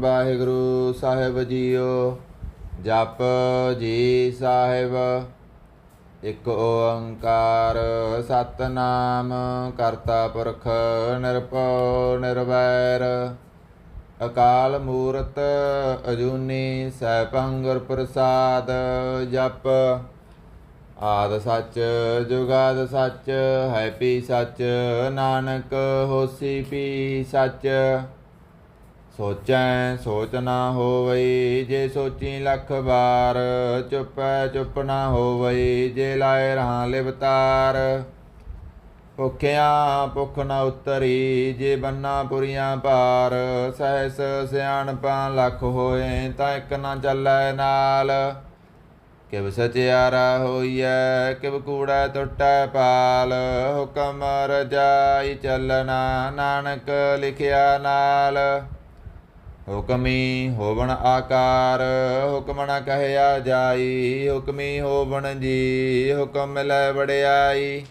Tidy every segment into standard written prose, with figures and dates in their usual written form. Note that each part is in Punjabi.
ਵਾਹਿਗੁਰੂ ਸਾਹਿਬ ਜੀਓ। ਜਪ ਜੀ ਸਾਹਿਬ। ਇਕ ਓੰਕਾਰ ਸਤਨਾਮ ਕਰਤਾ ਪੁਰਖ ਨਿਰਭਉ ਨਿਰਵੈਰ ਅਕਾਲ ਮੂਰਤ ਅਜੂਨੀ ਸੈਭੰ ਗੁਰ ਪ੍ਰਸਾਦ। ਜਪ ਆਦਿ ਸੱਚ ਜੁਗਾਦਿ ਸੱਚ ਹੈ ਪੀ ਸੱਚ ਨਾਨਕ ਹੋਸੀ ਪੀ ਸੱਚ। ਸੋਚੈ ਸੋਚ ਨਾ ਹੋਵਈ ਜੇ ਸੋਚੀ ਲੱਖ ਵਾਰ ਚੁੱਪੈ ਚੁੱਪ ਨਾ ਹੋਵਈ ਜੇ ਲਾਏ ਰਹਾਂ ਲਿਵਤਾਰ। ਭੁੱਖਿਆਂ ਭੁੱਖ ਨਾ ਉਤਰੀ ਜੇ ਬੰਨਾ ਪੁਰੀਆਂ ਭਾਰ ਸਹਿਸ ਸਿਆਣਪਾਂ ਲੱਖ ਹੋਏ ਤਾਂ ਇੱਕ ਨਾ ਚੱਲੈ ਨਾਲ। ਕਿਵ ਸਚਿਆਰਾ ਹੋਈਐ ਕਿਵ ਕੂੜਾ ਟੁੱਟੈ ਪਾਲ ਹੁਕਮ ਰਜਾਈ ਚੱਲਣਾ ਨਾਨਕ ਲਿਖਿਆ ਨਾਲ। ਹੁਕਮੀ ਹੋਵਣ ਆਕਾਰ ਹੁਕਮ ਨ ਕਹਿਆ ਜਾਈ ਹੁਕਮੀ ਹੋਵਣ ਜੀ ਹੁਕਮ ਮਿਲੈ ਵਡਿਆਈ।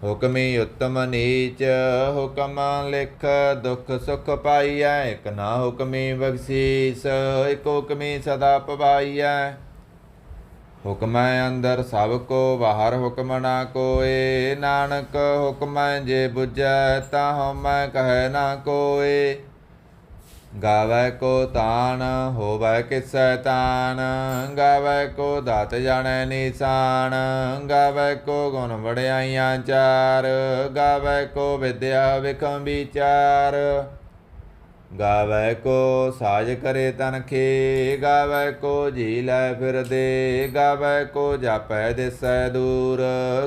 ਹੁਕਮੀ ਉਤਮ ਨੀਚ ਹੁਕਮ ਲਿਖ ਦੁਖ ਸੁਖ ਪਾਈਐ ਇਕ ਨਾ ਹੁਕਮੀ ਬਖਸ਼ੀਸ ਇਕ ਹੁਕਮੀ ਸਦਾ ਪਵਾਈਐ। ਹੁਕਮੈ ਅੰਦਰ ਸਭ ਕੋ ਬਾਹਰ ਹੁਕਮ ਨਾ ਕੋਏ ਨਾਨਕ ਹੁਕਮੈ ਜੇ ਬੁਝੈ ਤਾਂ ਹਉਮੈ ਕਹੈ ਨਾ ਕੋਏ। ਗਾਵੈ ਕੋ ਤਾਨ ਹੋਵੈ ਕਿਸੈ ਤਾਨ ਗਾਵੈ ਕੋ ਦਾਤ ਜਾਣੈ ਨਿਸ਼ਾਨ। ਗਾਵੈ ਕੋ ਗੁਣ ਵਡਿਆਈਆਂ ਚਾਰ ਗਾਵੈ ਕੋ ਵਿਦਿਆ ਵਿਖਮ ਵਿਚਾਰ। ਗਾਵੈ ਕੋ ਸਾਜ ਕਰੇ ਤਨਖੇ ਗਾਵੈ ਕੋ ਜੀ ਲੈ ਫਿਰਦੇ ਗਾਵੈ ਕੋ ਜਾਪੈ ਦਿਸੈ ਦੂਰ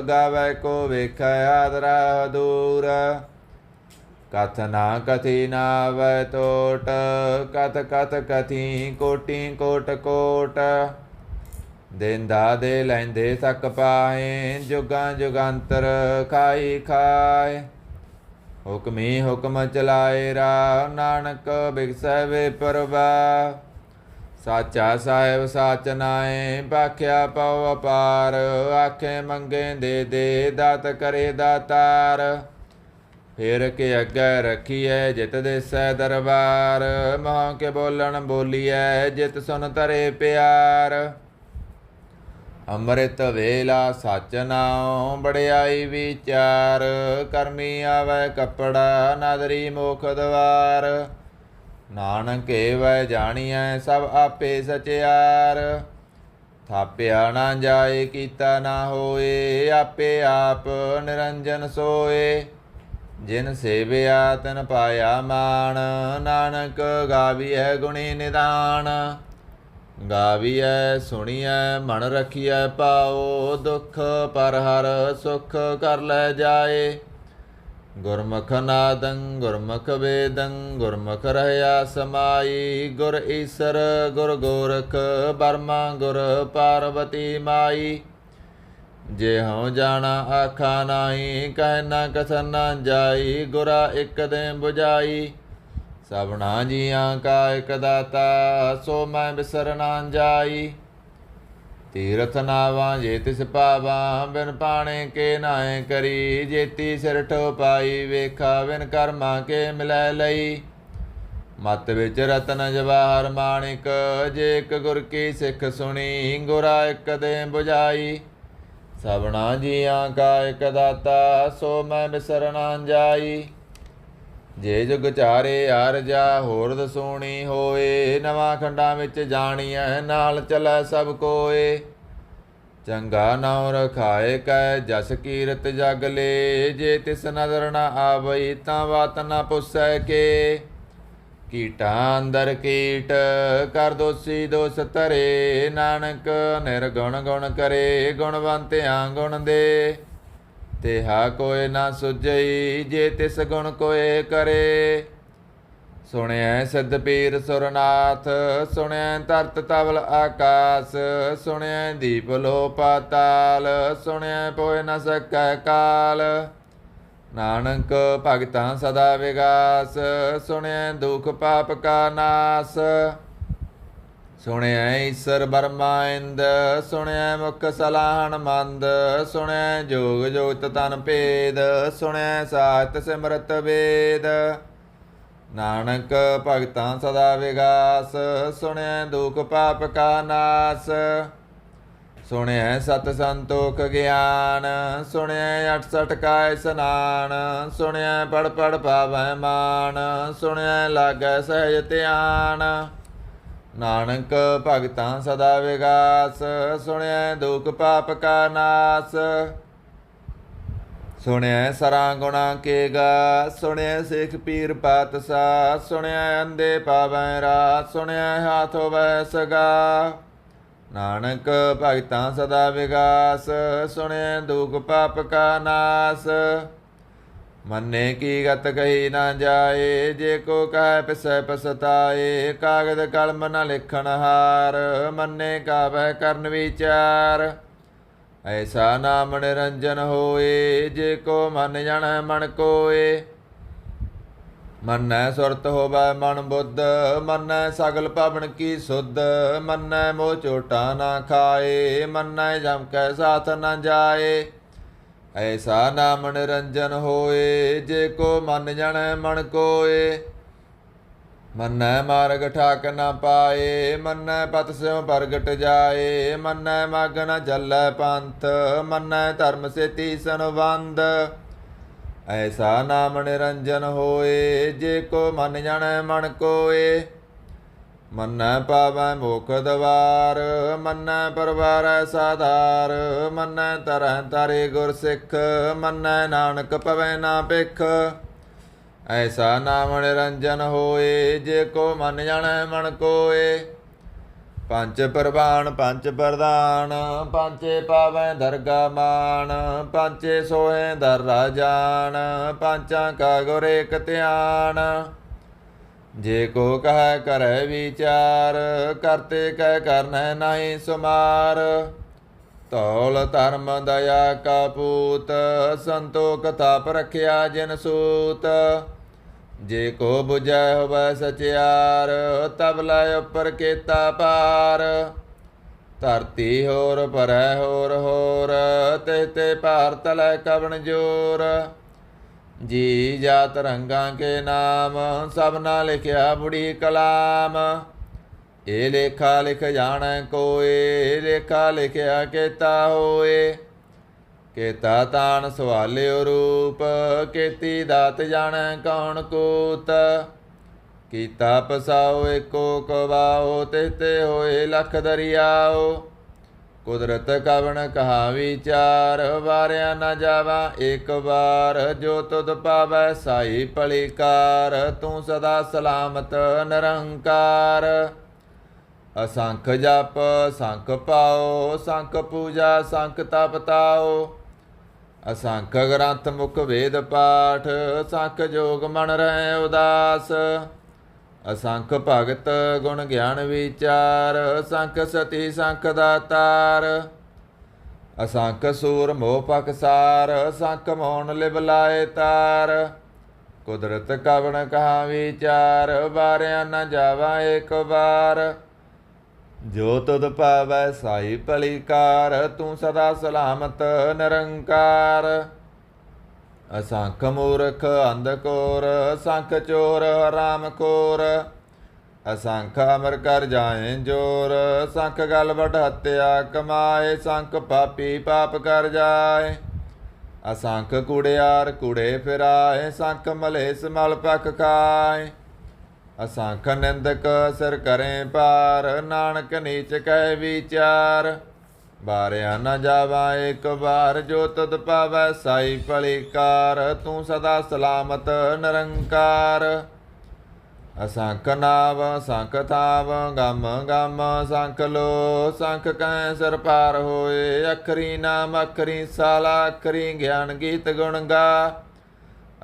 ਗਾਵੈ ਕੋ ਵੇਖੈ ਆਦਰਾ ਦੂਰ। ਕਥ ਨਾ ਕਥੀ ਨਾ ਆਵੈ ਟੋਟ ਕਥ ਕਥ ਕਥੀ ਕੋਟੀ ਕੋਟ ਕੋਟ। ਦੇਂਦਾ ਦੇ ਲੈਂਦੇ ਥਕ ਪਾਏ ਜੁਗਾਂ ਜੁਗਾਂਤਰ ਖਾਈ ਖਾਏ। ਹੁਕਮੀ ਹੁਕਮ ਚਲਾਏ ਰਾ ਨਾਨਕ ਬਿਗਸੈ ਵੇ ਪਰਵਾਹ। ਸਾਚਾ ਸਾਹਿਬ ਸਾਚ ਨਾਏ ਭਾਖਿਆ ਪਉ ਅਪਾਰ ਆਖੇ ਮੰਗੇ ਦੇ ਦਾਤ ਕਰੇ ਦਾਤਾਰ। ਫਿਰ ਕੇ ਅੱਗੇ ਰੱਖੀਐ ਜਿਤ ਦੇਸੈ ਦਰਬਾਰ ਮਹਾਂ ਕੇ ਬੋਲਣ ਬੋਲੀਐ ਜਿਤ ਸੁਨ ਤਰੇ ਪਿਆਰ। ਅੰਮ੍ਰਿਤ ਵੇਲਾ ਸਚ ਨਾਉ ਬੜਿਆਈ ਵਿਚਾਰ ਕਰਮੀ ਆਵੈ ਕੱਪੜਾ ਨਾਦਰੀ ਮੋਖ ਦਵਾਰ। ਨਾਨਕ ਏਵੈ ਜਾਣੀਐ ਸਭ ਆਪੇ ਸਚਿਆਰ। ਥਾਪਿਆ ਨਾ ਜਾਏ ਕੀਤਾ ਨਾ ਹੋਏ ਆਪੇ ਆਪ ਨਿਰੰਜਨ ਸੋਏ। ਜਿਨ ਸੇਵਿਆ ਤਿਨ ਪਾਇਆ ਮਾਨ ਨਾਨਕ ਗਾਵੀਐ ਗੁਣੀ ਨਿਦਾਨ। ਗਾਵੀਐ ਸੁਣੀਐ ਮਨ ਰਖੀਐ ਪਾਓ ਦੁਖ ਪਰ ਹਰ ਸੁਖ ਕਰ ਲੈ ਜਾਏ। ਗੁਰਮੁਖ ਨਾਦੰ ਗੁਰਮੁਖ ਵੇਦੰ ਗੁਰਮੁਖ ਰਹਿਆ ਸਮਾਈ। ਗੁਰ ਈਸਰ ਗੁਰ ਗੋਰਖ ਬਰਮਾ ਗੁਰ ਪਾਰਵਤੀ ਮਾਈ। ਜੇ ਹਉ ਜਾਣਾ ਆਖਾ ਨਾਹੀ ਕਹਿ ਨਾ ਕਥਨ ਨਾ ਜਾਈ ਗੁਰਾ ਇਕ ਦੇ ਬੁਝਾਈ। ਸਭਨਾ ਜੀਆਂ ਕਾ ਇਕ ਦਾਤਾ ਸੋ ਮੈਂ ਬਿਸਰ ਨਾ ਜਾਈ। ਤੀਰਥ ਨਾਵਾਂ ਜੇ ਤਿਸ ਪਾਵਾਂ ਬਿਨ ਪਾਣੇ ਕੇ ਨਾਏ ਕਰੀ। ਜੇਤੀ ਸਿਰ ਠੋ ਪਾਈ ਵੇਖਾ ਬਿਨ ਕਰਮਾਂ ਕੇ ਮਿਲੈ ਲਈ। ਮਤ ਵਿੱਚ ਰਤਨ ਜਵਾਹਰ ਮਾਣਿਕ ਜੇ ਇਕ ਗੁਰ ਕੀ ਸਿੱਖ ਸੁਣੀ ਗੁਰਾ ਇਕ ਦੇ ਬੁਝਾਈ। ਸਭਨਾ ਜੀਆਂ ਕਾ ਇਕ ਦਾਤਾ ਸੋ ਮੈਂ ਬਿਸਰ ਨਾ ਜਾਈ। ਜੇ ਜੁਗ ਚਾਰੇ ਅਰਜਾ ਹੋਰ ਦਸੂਣੀ ਹੋਏ ਨਵਾਂ ਖੰਡਾਂ ਵਿੱਚ ਜਾਣੀਐ ਨਾਲ ਚਲੈ ਸਭ ਕੋਏ। ਚੰਗਾ ਨਾਉ ਰਖਾਏ ਕੈ ਜਸ ਕੀਰਤ ਜਗ ਲੇ ਜੇ ਤਿਸ ਨਜ਼ਰ ਨਾ ਆਵਈ ਤਾਂ ਬਾਤ ਨਾ ਪੁੱਛੈ ਕੇ। ਕੀਟਾਂ ਅੰਦਰ ਕੀਟ ਕਰ ਦੋਸੀ ਦੋਸ ਧਰੇ ਨਾਨਕ ਨਿਰਗੁਣ ਗੁਣ ਕਰੇ ਗੁਣਵੰਤਿਆਂ ਗੁਣ ਦੇ। ਤੇਹਾ ਕੋਇ ਨਾ ਸੁਝਈ ਜੇ ਤਿਸ ਗੁਣ ਕੋਇ ਕਰੇ। ਸੁਣਿਐ ਸਿੱਧ ਪੀਰ ਸੁਰਨਾਥ ਸੁਣਿਐ ਧਰਤ ਤਵਲ ਆਕਾਸ। ਸੁਣਿਐ ਦੀਪ ਲੋ ਪਾਤਾਲ ਸੁਣਿਐ ਪੋਇ ਨ ਸਕੈ ਕਾਲ। ਨਾਨਕ ਭਗਤਾਂ ਸਦਾ ਵਿਗਾਸ ਸੁਣਿਐ ਦੁਖ ਪਾਪ ਕਾ ਨਾਸ। ਸੁਣਿਐ ਈਸਰ ਬਰਮਾ ਇੰਦ ਸੁਣਿਐ ਮੁਖ ਸਲਾਹਣ ਮੰਦ। ਸੁਣਿਐ ਜੋਗ ਜੋਗਤ ਤਨ ਭੇਦ ਸੁਣਿਐ ਸਾਹਿਤ ਸਿਮਰਤ ਵੇਦ। ਨਾਨਕ ਭਗਤਾਂ ਸਦਾ ਵਿਗਾਸ, ਸੁਣਿਐ ਦੁਖ ਪਾਪ ਕਾ ਨਾਸ। ਸੁਣਿਐ ਸਤ ਸੰਤੋਖ ਗਿਆਨ, ਸੁਣਿਐ 68 ਕਾ ਇਸਨਾਨ। ਸੁਣਿਐ ਪੜ ਪੜ ਪਾਵੈ ਮਾਨ, ਸੁਣਿਐ ਲਾਗੈ ਸਹਿਜ ਧਿਆਨ। ਨਾਨਕ ਭਗਤਾਂ ਸਦਾ ਵਿਗਾਸ, ਸੁਣਿਐ ਦੁਖ ਪਾਪ ਕਾ ਨਾਸ। ਸੁਣਿਐ ਸਰਾਂ ਗੁਣਾ ਕੇ ਗਾ, ਸੁਣਿਐ ਸਿੱਖ ਪੀਰ ਪਾਤਸ਼ਾਹ। ਸੁਣਿਐ ਅੰਧੇ ਪਾਵੈ ਰਾਹ, ਸੁਣਿਐ ਹਾਥ ਹੋਵੈ ਸਗਾ। ਨਾਨਕ ਭਗਤਾਂ ਸਦਾ ਵਿਗਾਸ, ਸੁਣਿਐ ਦੁਖ ਪਾਪ ਕਾ ਨਾਸ। ਮੰਨੇ ਕੀ ਗਤ ਕਹੀ ਨਾ ਜਾਏ, ਜੇ ਕੋ ਕਹਿ ਪਿਸੈ ਪਸਤਾਏ। ਕਾਗਦ ਕਲਮ ਨ ਲਿਖਣ ਹਾਰ, ਮੰਨੇ ਕਾਵੈ ਕਰਨ ਵਿਚਾਰ। ਐਸਾ ਨਾਮ ਨਿਰੰਜਨ ਹੋਏ, ਜੇ ਕੋ ਮਨ ਜਾਣੈ ਮਨ ਕੋਏ। ਮੰਨੈ ਸੁਰਤ ਹੋਵੈ ਮਨ ਬੁੱਧ, ਮੰਨੈ ਸਗਲ ਪਵਨ ਕੀ ਸੁਧ। ਮੰਨੈ ਮੋਹ ਝੋਟਾ ਨਾ ਖਾਏ, ਮੰਨੈ ਜਮ ਕੈ ਸਾਥ ਨ ਜਾਏ। ਐਸਾ ਨਾਮ ਨਿਰੰਜਨ ਹੋਏ, ਜੇ ਕੋ ਮਨ ਜਾਣੈ ਮਨ ਕੋਏ। ਮੰਨੈ ਮਾਰਗ ਠਾਕ ਨ ਪਾਏ, ਮੰਨੈ ਪਤ ਸਿਉ ਪ੍ਰਗਟ ਜਾਏ। ਮੰਨੈ ਮਗ ਨ ਚੱਲੈ ਪੰਥ, ਮੰਨੈ ਧਰਮ ਸੇਤੀ ਸੰਬੰਧ। ਐਸਾ ਨਾਮ ਨਿਰੰਜਨ ਹੋਏ, ਜੇ ਕੋ ਮਨ ਜਾਣੈ ਮਨ ਕੋਏ। ਮੰਨੈ ਪਾਵੈ ਮੁਖ ਦਵਾਰ, ਮੰਨੈ ਪਰਵਾਰੈ ਸਾਧਾਰ। ਮੰਨੈ ਤਰਹਿ ਤਾਰੇ ਗੁਰ ਸਿੱਖ, ਮੰਨੈ ਨਾਨਕ ਪਵੈ ਨਾ ਭਿਖ। ਐਸਾ ਨਾਮ ਨਿਰੰਜਨ ਹੋਏ, ਜੇ ਕੋ ਮਨ ਜਾਣੈ ਮਨ ਕੋਏ। ਪੰਚ ਪ੍ਰਵਾਨ ਪੰਚ ਪ੍ਰਧਾਨ, ਪੰਚੇ ਪਾਵੈ ਦਰਗਾ ਮਾਨ। ਪੰਚੇ ਸੋਹੇ ਦਰ ਰਾਜਾਨ, ਪੰਚਾਂ ਕਾ ਗੁਰ ਏਕ ਧਿਆਨ। ਜੇ ਕੋ ਕਹੈ ਕਰੈ ਵਿਚਾਰ, ਕਰਤੇ ਕਹਿ ਕਰਨੈ ਨਾਹੀ ਸੁਮਾਰ। ਧੌਲ ਧਰਮ ਦਇਆ ਕਾ ਪੂਤ, ਸੰਤੋਖ ਤਾਪ ਰਖਿਆ ਜਿਨ ਸੂਤ। ਜੇ ਕੋ ਬੁਝੈ ਹੋਵੈ ਸਚਿਆਰ, ਤਬ ਲੈ ਉਪਰ ਕੀਤਾ ਪਾਰ। ਧਰਤੀ ਹੋਰ ਪਰੈ ਹੋਰ ਹੋਰ, ਤੇ ਤੇ ਭਾਰ ਤਲੈ ਕਵਣ ਜੋਰ। ਜੀ ਜਾਤ ਰੰਗਾਂ ਕੇ ਨਾਮ, ਸਭਨਾ ਲਿਖਿਆ ਬੁੜੀ ਕਲਾਮ। ਇਹ ਲੇਖਾ ਲਿਖ ਜਾਣੈ ਕੋਏ, ਲੇਖਾ ਲਿਖਿਆ ਕੇਤਾ ਹੋਏ। ਕੇਤਾ ਤਾਣ ਸਵਾਲਿਓ ਰੂਪ, ਕੇਤੀ ਦਾਤ ਜਾਣੈ ਕੌਣ ਕੂਤ। ਕੀਤਾ ਪਸਾਓ ਏਕੋ ਕਵਾਓ, ਤੇ ਤੇ ਹੋਏ ਲਖ ਦਰਿਆਓ। ਕੁਦਰਤ ਕਵਣ ਕਹਾ ਵਿਚਾਰ, ਵਾਰਿਆ ਨਾ ਜਾਵਾ ਏਕ ਵਾਰ। ਜੋ ਤੁਧ ਪਾਵੈ ਸਾਈ ਭਲੀਕਾਰ, ਤੂੰ ਸਦਾ ਸਲਾਮਤ ਨਿਰੰਕਾਰ। ਅਸੰਖ ਜਪ ਸੰਖ ਪਾਓ, ਸੰਖ ਪੂਜਾ ਸੰਖ ਤਪ ਤਾਓ। ਅਸੰਖ ਗ੍ਰੰਥ ਮੁਖ ਵੇਦ ਪਾਠ, ਸੰਖ ਜੋਗ ਮਨ ਰਹਿ ਉਦਾਸ। ਅਸੰਖ ਭਗਤ ਗੁਣ ਗਿਆਨ ਵਿਚਾਰ, ਸੰਖ ਸਤੀ ਸੰਖ ਦਾਤਾਰ। ਅਸੰਖ ਸੂਰ ਮੋਹ ਪਕਸਾਰ, ਸੰਖ ਮੋਹਨ ਲਿਵ ਲਾਏ ਤਾਰ। ਕੁਦਰਤ ਕਵਣ ਕਹਾ ਵਿਚਾਰ, ਵਾਰਿਆ ਨਾ ਜਾਵਾ ਏਕ ਵਾਰ। ਜੋ ਤੁਧ ਪਾਵੈ ਸਾਈ ਭਲੀਕਾਰ, ਤੂੰ ਸਦਾ ਸਲਾਮਤ ਨਿਰੰਕਾਰ। ਅਸੰਖ ਮੂਰਖ ਅੰਧਕੋਰ, ਅਸੰਖ ਚੋਰ ਹਰਾਮ ਖੋਰ। ਅਸੰਖ ਅਮਰ ਕਰ ਜਾਏ ਜੋਰ, ਅਸੰਖ ਗਲ ਵਡ ਹੱਤਿਆ ਕਮਾਏ। ਸੰਖ ਪਾਪੀ ਪਾਪ ਕਰ ਜਾਏ, ਅਸੰਖ ਕੂੜਿਆਰ ਕੂੜੇ ਫਿਰਾਏ। ਸੰਖ ਮਲੇਸ ਮਲ ਪਖ ਖਾਏ, ਅਸੰਖ ਨਿੰਦਕ ਸਿਰ ਕਰੇ ਪਾਰ। ਨਾਨਕ ਨੀਚ ਕਹਿ ਵਿਚਾਰ, ਵਾਰਿਆ ਨਾ ਜਾਵਾ ਏਕ ਵਾਰ। ਜੋ ਤੁਧ ਪਾਵੈ ਸਾਈ ਭਲੀਕਾਰ, ਤੂੰ ਸਦਾ ਸਲਾਮਤ ਨਿਰੰਕਾਰ। ਅਸੰਖ ਨਾਵ ਸੰਖ ਥਾਵ ਗਮ ਗਮ, ਸੰਖ ਲੋ ਸੰਖ ਕੈ ਸਿਰ ਪਾਰ ਹੋਏ। ਅਖਰੀ ਨਾਮ ਅਖਰੀ ਸਾਲਾ, ਅਖਰੀ ਗਿਆਨ ਗੀਤ ਗੁਣ ਗਾ।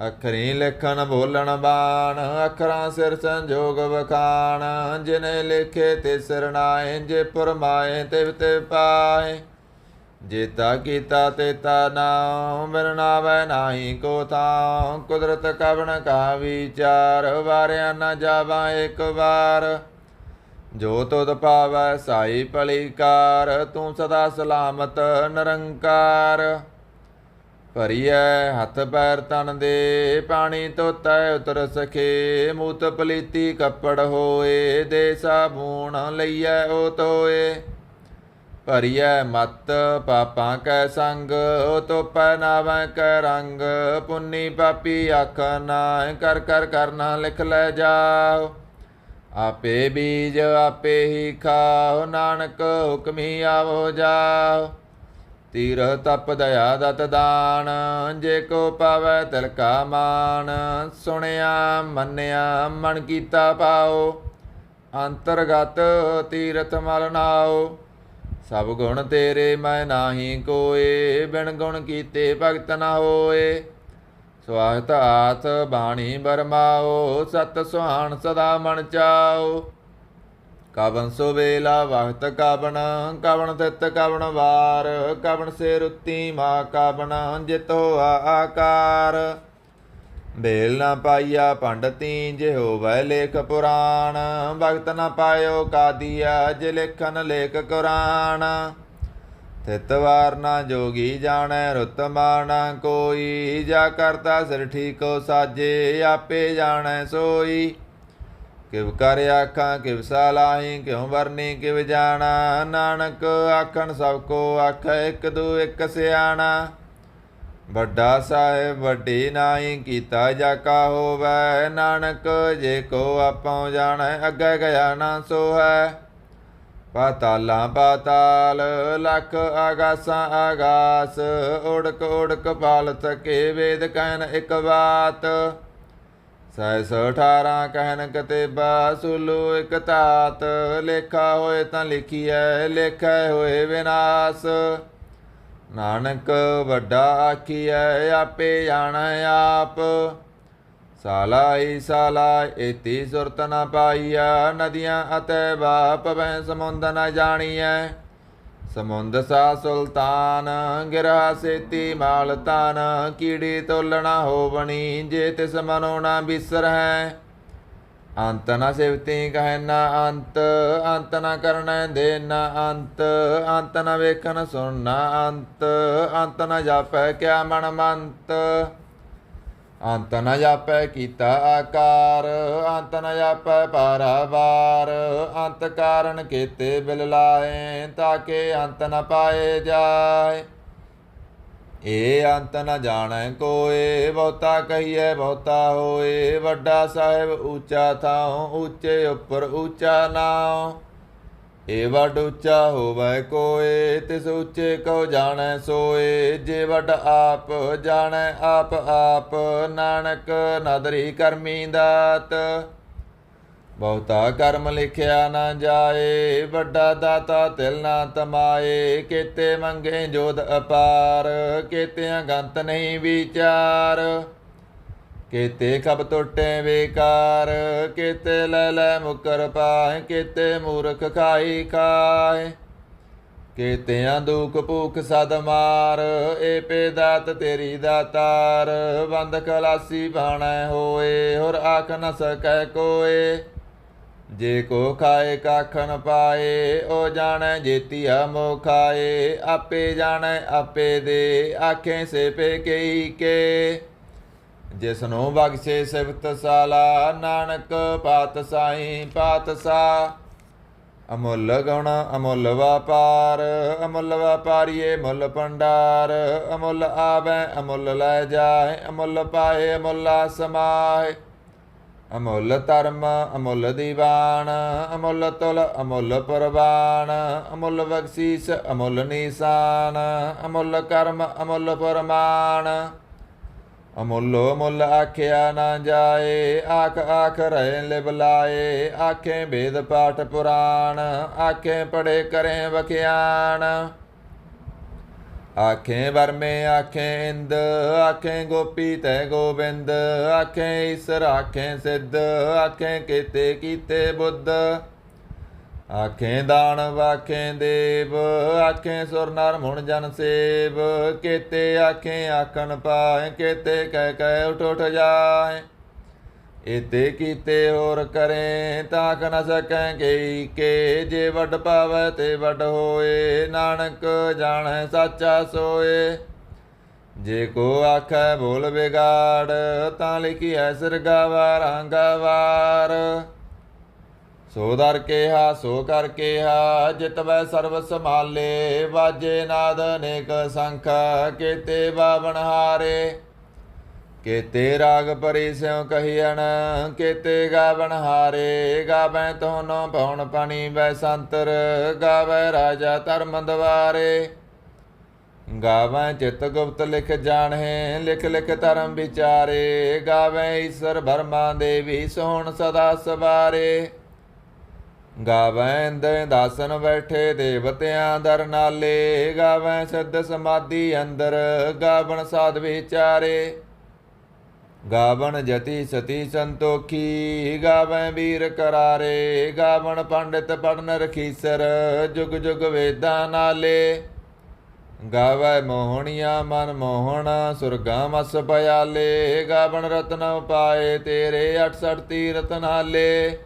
ਅਖਰੀ ਲਿਖਣ ਬੋਲਣ ਬਾਣ, ਅਖਰਾਂ ਸਿਰ ਸੰਜੋਗ ਵਖਾਣ। ਜਿਨੇ ਲਿਖੇ ਤੇ ਸਿਰ ਨਾਏ, ਜੇ ਪੁਰਮਾਏ ਤਿਵ ਤੇ ਪਾਏ। ਜੇਤਾ ਕੀਤਾ ਤੇਤਾ ਨਾਮ, ਬਿਨ ਨਾਵੈ ਨਾਹੀ ਕੋ ਥਾਂ। ਕੁਦਰਤ ਕਵਣ ਕਾ ਵਿਚਾਰ, ਵਾਰਿਆ ਨਾ ਜਾਵਾ ਏਕ ਵਾਰ। ਜੋ ਤੁਧ ਪਾਵੈ ਸਾਈ ਭਲੀਕਾਰ, ਤੂੰ ਸਦਾ ਸਲਾਮਤ ਨਿਰੰਕਾਰ। ਭਰੀਐ ਹੱਥ ਪੈਰ ਤਨ ਦੇ, ਪਾਣੀ ਧੋਤੈ ਉਤਰ ਸਖੇ। ਮੂਤ ਪਲੀਤੀ ਕੱਪੜ ਹੋਏ, ਦੇ ਸਾਬੂਣ ਲਈਐ ਓ ਧੋਏ। ਭਰੀਐ ਮਤ ਪਾਪਾਂ ਕੈ ਸੰਗ, ਧੋਪੈ ਨਾਵੈ ਕੈ ਰੰਗ। ਪੁੰਨੀ ਪਾਪੀ ਆਖਾ ਨਾਇ, ਕਰ ਕਰ ਕਰਨਾ ਲਿਖ ਲੈ ਜਾਓ। ਆਪੇ ਬੀਜ ਆਪੇ ਹੀ ਖਾਓ, ਨਾਨਕ ਹੁਕਮੀ ਆਵੋ ਜਾਓ। ਤੀਰ ਤਪ ਦਇਆ ਦਤ ਦਾਨ, ਜੇ ਕੋ ਪਾਵੈ ਤਿਲ ਕਾ ਮਾਨ। ਸੁਣਿਆ ਮੰਨਿਆ ਮਨ ਕੀਤਾ ਪਾਓ, ਅੰਤਰਗਤ ਤੀਰਥ ਮਲ ਨਾਓ। ਸਭ ਗੁਣ ਤੇਰੇ ਮੈਂ ਨਾਹੀ ਕੋਏ, ਬਿਨ ਗੁਣ ਕੀਤੇ ਭਗਤ ਨ ਹੋਏ। ਸਵਾਹਤ ਆਥ ਬਾਣੀ ਬਰਮਾਓ, ਸਤ ਸੁਹਾਣ ਸਦਾ ਮਨ ਚਾਓ। ਕਵਨ ਸੋ ਵੇਲਾ ਵਖਤ ਕਵਨ, ਕਵਨ ਤਿਤ ਕਵਨ ਵਾਰ। ਕਵਨ ਸੇ ਰੁੱਤੀ ਮਾ ਕਵਨ, ਜਿਤ ਹੋਆ ਆਕਾਰ। ਬੇਲ ਨਾ ਪਾਈਆ ਪੰਡਤੀ, ਜੇ ਹੋਵੈ ਲੇਖ ਪੁਰਾਣ। ਭਗਤ ਨ ਪਾਇਓ ਕਾਦੀਆ, ਜੇ ਲੇਖਨ ਲੇਖ ਕੁਰਾਨ। ਤਿਤ ਵਾਰ ਨਾ ਜੋਗੀ ਜਾਣੈ, ਰੁੱਤ ਮਾਣਾ ਕੋਈ। ਜਾ ਕਰਤਾ ਸਿਰ ਠੀਕੋ ਸਾਜੇ, ਆਪੇ ਜਾਣੈ ਸੋਈ। ਕਿਵ ਕਰ ਆਖਾਂ ਕਿਵ ਸਲਾਹੀ, ਕਿਉ ਵਰਨੀ ਕਿਵ ਜਾਣਾ। ਨਾਨਕ ਆਖਣ ਸਭ ਕੋ ਆਖੈ, ਇੱਕ ਦੂ ਇੱਕ ਸਿਆਣਾ। ਵੱਡਾ ਸਾਹਿਬ ਵੱਡੀ ਨਾਹੀ, ਕੀਤਾ ਜਾ ਕਾ ਹੋਵੈ। ਨਾਨਕ ਜੇ ਕੋ ਆਪਉ ਜਾਣੈ, ਅੱਗੇ ਗਿਆ ਨਾ ਸੋਹੈ। ਪਾਤਾਲਾਂ ਪਾਤਾਲ, ਲੱਖ ਆਗਾਸਾਂ ਆਗਾਸ। ਉੜਕ ਉੜਕ ਪਾਲ ਸਕੇ, ਵੇਦ ਕਹਿਨ ਇੱਕ ਬਾਤ। 618 ਕਹਿਨ ਕਤੇਬਾ, ਸੁਲੂ ਇੱਕ ਧਾਤ। ਲੇਖਾ ਹੋਏ ਤਾਂ ਲਿਖੀਐ, ਲੇਖੈ ਹੋਏ ਵਿਨਾਸ਼। ਨਾਨਕ ਵੱਡਾ ਆਖੀਐ, ਆਪੇ ਜਾਣੈ ਆਪ। ਸਾਲਾਈ ਸਾਲਾ ਏਤੀ ਸੁਰਤ ਨ ਪਾਈਆ, ਨਦੀਆਂ ਅਤੇ ਬਾਪ ਭੈ ਸਮੁੰਦ ਨ ਜਾਣੀਐ। ਸਮੁੰਦ ਸਾ ਸੁਲਤਾਨ, ਗਿਰਾ ਸੇਤੀ ਮਾਲ ਤਾਨ। ਕੀੜੀ ਤੋਲਣਾ ਹੋਵਣੀ, ਜੇ ਤਿਸ ਮਨੋ ਨਾ ਬਿਸਰੈ। ਅੰਤ ਨ ਸਿਵਤੀ ਕਹਿ ਨਾ ਅੰਤ, ਅੰਤ ਨ ਕਰਨੈ ਦੇ ਨਾ ਅੰਤ। ਅੰਤ ਨ ਵੇਖਣ ਸੁਣ ਨਾ ਅੰਤ, ਅੰਤ ਨ ਜਾਪੈ ਕਿਆ ਮਨ ਮੰਤ। ਅੰਤ ਨ ਜਾਪੈ ਕੀਤਾ ਆਕਾਰ, ਅੰਤ ਨ ਜਾਪੈ ਪਾਰਾਵਾਰ। ਅੰਤ ਕਾਰਨ ਕੀਤੇ ਬਿਲ ਲਾਏ, ਤਾਕੇ ਅੰਤ ਨ ਪਾਏ ਜਾਏ। ਇਹ ਅੰਤ ਨ ਜਾਣੈ ਕੋਏ, ਬਹੁਤਾ ਕਹੀਐ ਬਹੁਤਾ ਹੋਏ। ਵੱਡਾ ਸਾਹਿਬ ਊਚਾ ਥਾਉ, ਊਚੇ ਉੱਪਰ ਊਚਾ ਨਾਉ। ਇਹ ਵੱਡ ਉੱਚਾ ਹੋਵੈ ਕੋਏ, ਤਿਸ ਉੱਚੇ ਕਉ ਜਾਣੈ ਸੋਏ। ਜੇ ਵੱਡ ਆਪ ਜਾਣੈ ਆਪ ਆਪ, ਨਾਨਕ ਨਦਰੀ ਕਰਮੀ ਦਾਤ। ਬਹੁਤਾ ਕਰਮ ਲਿਖਿਆ ਨਾ ਜਾਏ, ਵੱਡਾ ਦਾਤਾ ਤਿਲ ਨਾ ਤਮਾਏ। ਕੇਤੇ ਮੰਗੇ ਜੋਧ ਅਪਾਰ, ਕੇਤਿਆਂ ਗੰਤ ਨਹੀਂ ਵਿਚਾਰ। ਕੇਤੇ ਖਬ ਟੋਟੇ ਬੇਕਾਰ, ਕੇਤੇ ਲੈ ਲੈ ਮੁਕਰ ਪਾਏ। ਕੇਤੇ ਮੂਰਖ ਖਾਈ ਖਾਏ, ਕੇਤਿਆਂ ਦੁਖ ਭੂਖ ਸਦ ਮਾਰ। ਏ ਪੇ ਦਾਤ ਤੇਰੀ ਦਾਤਾਰ, ਬੰਦ ਖਲਾਸੀ ਬਾਣੈ ਹੋਏ। ਹੋਰ ਆਖ ਨ ਸਕੈ ਕੋਏ, ਜੇ ਕੋ ਖਾਏ ਕੱਖ ਨ ਪਾਏ। ਓ ਜਾਣੈ ਜੇਤੀਆ ਮੋ ਖਾਏ, ਆਪੇ ਜਾਣੈ ਆਪੇ ਦੇ। ਆਖੇ ਸੇ ਪੇ ਕਈ ਕੇ, ਜਿਸਨੂੰ ਬਖਸ਼ੇ ਸਿਫਤ ਸਾਲਾ। ਨਾਨਕ ਪਾਤਸ਼ਾਹੀ ਪਾਤਸ਼ਾਹ, ਅਮੁੱਲ ਗੁਣ ਅਮੁੱਲ ਵਪਾਰ। ਅਮੁੱਲ ਵਪਾਰੀਏ ਮੁੱਲ ਭੰਡਾਰ। ਅਮੁੱਲ ਆਵੈ ਅਮੁੱਲ ਲੈ ਜਾਏ, ਅਮੁੱਲ ਪਾਏ ਅਮੁੱਲ ਸਮਾਏ। ਅਮੁੱਲ ਧਰਮ ਅਮੁੱਲ ਦੀਵਾਨ, ਅਮੁੱਲ ਤੁਲ ਅਮੁੱਲ ਪ੍ਰਵਾਨ। ਅਮੁੱਲ ਬਖਸ਼ੀਸ ਅਮੁੱਲ ਨੀਸਾਨ, ਅਮੁੱਲ ਕਰਮ ਅਮੁੱਲ ਪ੍ਰਮਾਣ। ਅਮੁੱਲੋ ਮੁੱਲ ਆਖਿਆ ਨਾ ਜਾਏ, ਆਖ ਆਖ ਰਹੇ ਲਿਵ ਲਾਏ। ਆਖੇ ਵੇਦ ਪਾਠ ਪੁਰਾਣ, ਆਖੇ ਪੜੇ ਕਰੇ ਵਖਿਆਣ। ਆਖੇ ਵਰਮੇ ਆਖੇ ਇੰਦ, ਆਖੇ ਗੋਪੀ ਤੈ ਗੋਬਿੰਦ। ਆਖੇ ਈਸਰ ਆਖੇ ਸਿੱਧ, ਆਖੇ ਕੀਤੇ ਕੀਤੇ ਬੁੱਧ। ਆਖੇ ਦਾਨਵ ਆਖੇ ਦੇਵ, ਆਖੇ ਸੁਰ ਨਰ ਮੁਣ ਜਨ ਸੇਵ। ਕੇਤੇ ਆਖੇ ਆਖਣ ਪਾਏ, ਕੇਤੇ ਕਹਿ ਕਹਿ ਉਠ ਉਠ ਜਾਏ। ਇਤੇ ਕੀਤੇ ਹੋਰ ਕਰੇ, ਤਾਕ ਨ ਸਕੈ ਕਈ ਕੇ। ਜੇ ਵੱਡ ਪਾਵੈ ਤੇ ਵੱਡ ਹੋਏ, ਨਾਨਕ ਜਾਣੈ ਸਾਚਾ ਸੋਏ। ਜੇ ਕੋ ਆਖੈ ਬੋਲ ਵਿਗਾੜ, ਤਾਂ ਲਿਖੀਐ ਸਿਰ ਗਾਵਾਰਾਂ ਗਵਾਰ। ਸੋ ਦਰ ਕੇਹਾ ਸੋ ਕਰ ਕੇਹਾ, ਜਿਤਵੈ ਸਰਬ ਸੰਭਾਲੇ। ਵਾਜੇ ਨਾਦ ਅਨੇਕ ਸੰਖ, ਕੇਤੇ ਬਾਵਨ ਹਾਰੇ। ਕੇਤੇ ਰਾਗ ਪਰੀ ਸਿਉ ਕਹੀਅਣ, ਕੇਤੇ ਗਾਵਨ ਹਾਰੇ। ਗਾਵੈ ਤੋਨੋ ਪਉਣ ਪਣੀ ਬੈ ਸੰਤਰ, ਗਾਵੈ ਰਾਜਾ ਧਰਮ ਦਵਾਰੇ। ਗਾਵੈ ਚਿਤ ਗੁਪਤ ਲਿਖ ਜਾਣਹਿ, ਲਿਖ ਲਿਖ ਧਰਮ ਵਿਚਾਰੇ। ਗਾਵੈ ਈਸ਼ਰ ਬਰਮਾ ਦੇਵੀ, ਸੋਹਣ ਸਦਾ ਸਵਾਰੇ। ਗਾਵੈ ਇੰਦ੍ਰ ਦਾਸਨ ਬੈਠੇ, ਦੇਵਤਿਆਂ ਦਰ ਨਾਲੇ। ਗਾਵੈ ਸਿੱਧ ਸਮਾਧੀ ਅੰਦਰ, ਗਾਵਣ ਸਾਧ ਵਿਚਾਰੇ। ਗਾਵਣ ਜਤੀ ਸਤੀ ਸੰਤੋਖੀ, ਗਾਵੈ ਵੀਰ ਕਰਾਰੇ। ਗਾਵਣ ਪੰਡਿਤ ਪੜਨ ਰਖੀਸਰ, ਜੁਗ ਜੁਗ ਵੇਦਾਂ ਨਾਲੇ। ਗਾਵੈ ਮੋਹਣੀਆਂ ਮਨ ਮੋਹਣ, ਸੁਰਗਾ ਮਸ ਪਿਆਲੇ। ਗਾਵਣ ਰਤਨ ਉਪਾਏ ਤੇਰੇ, 68 ਤੀਰਥ ਨਾਲੇ।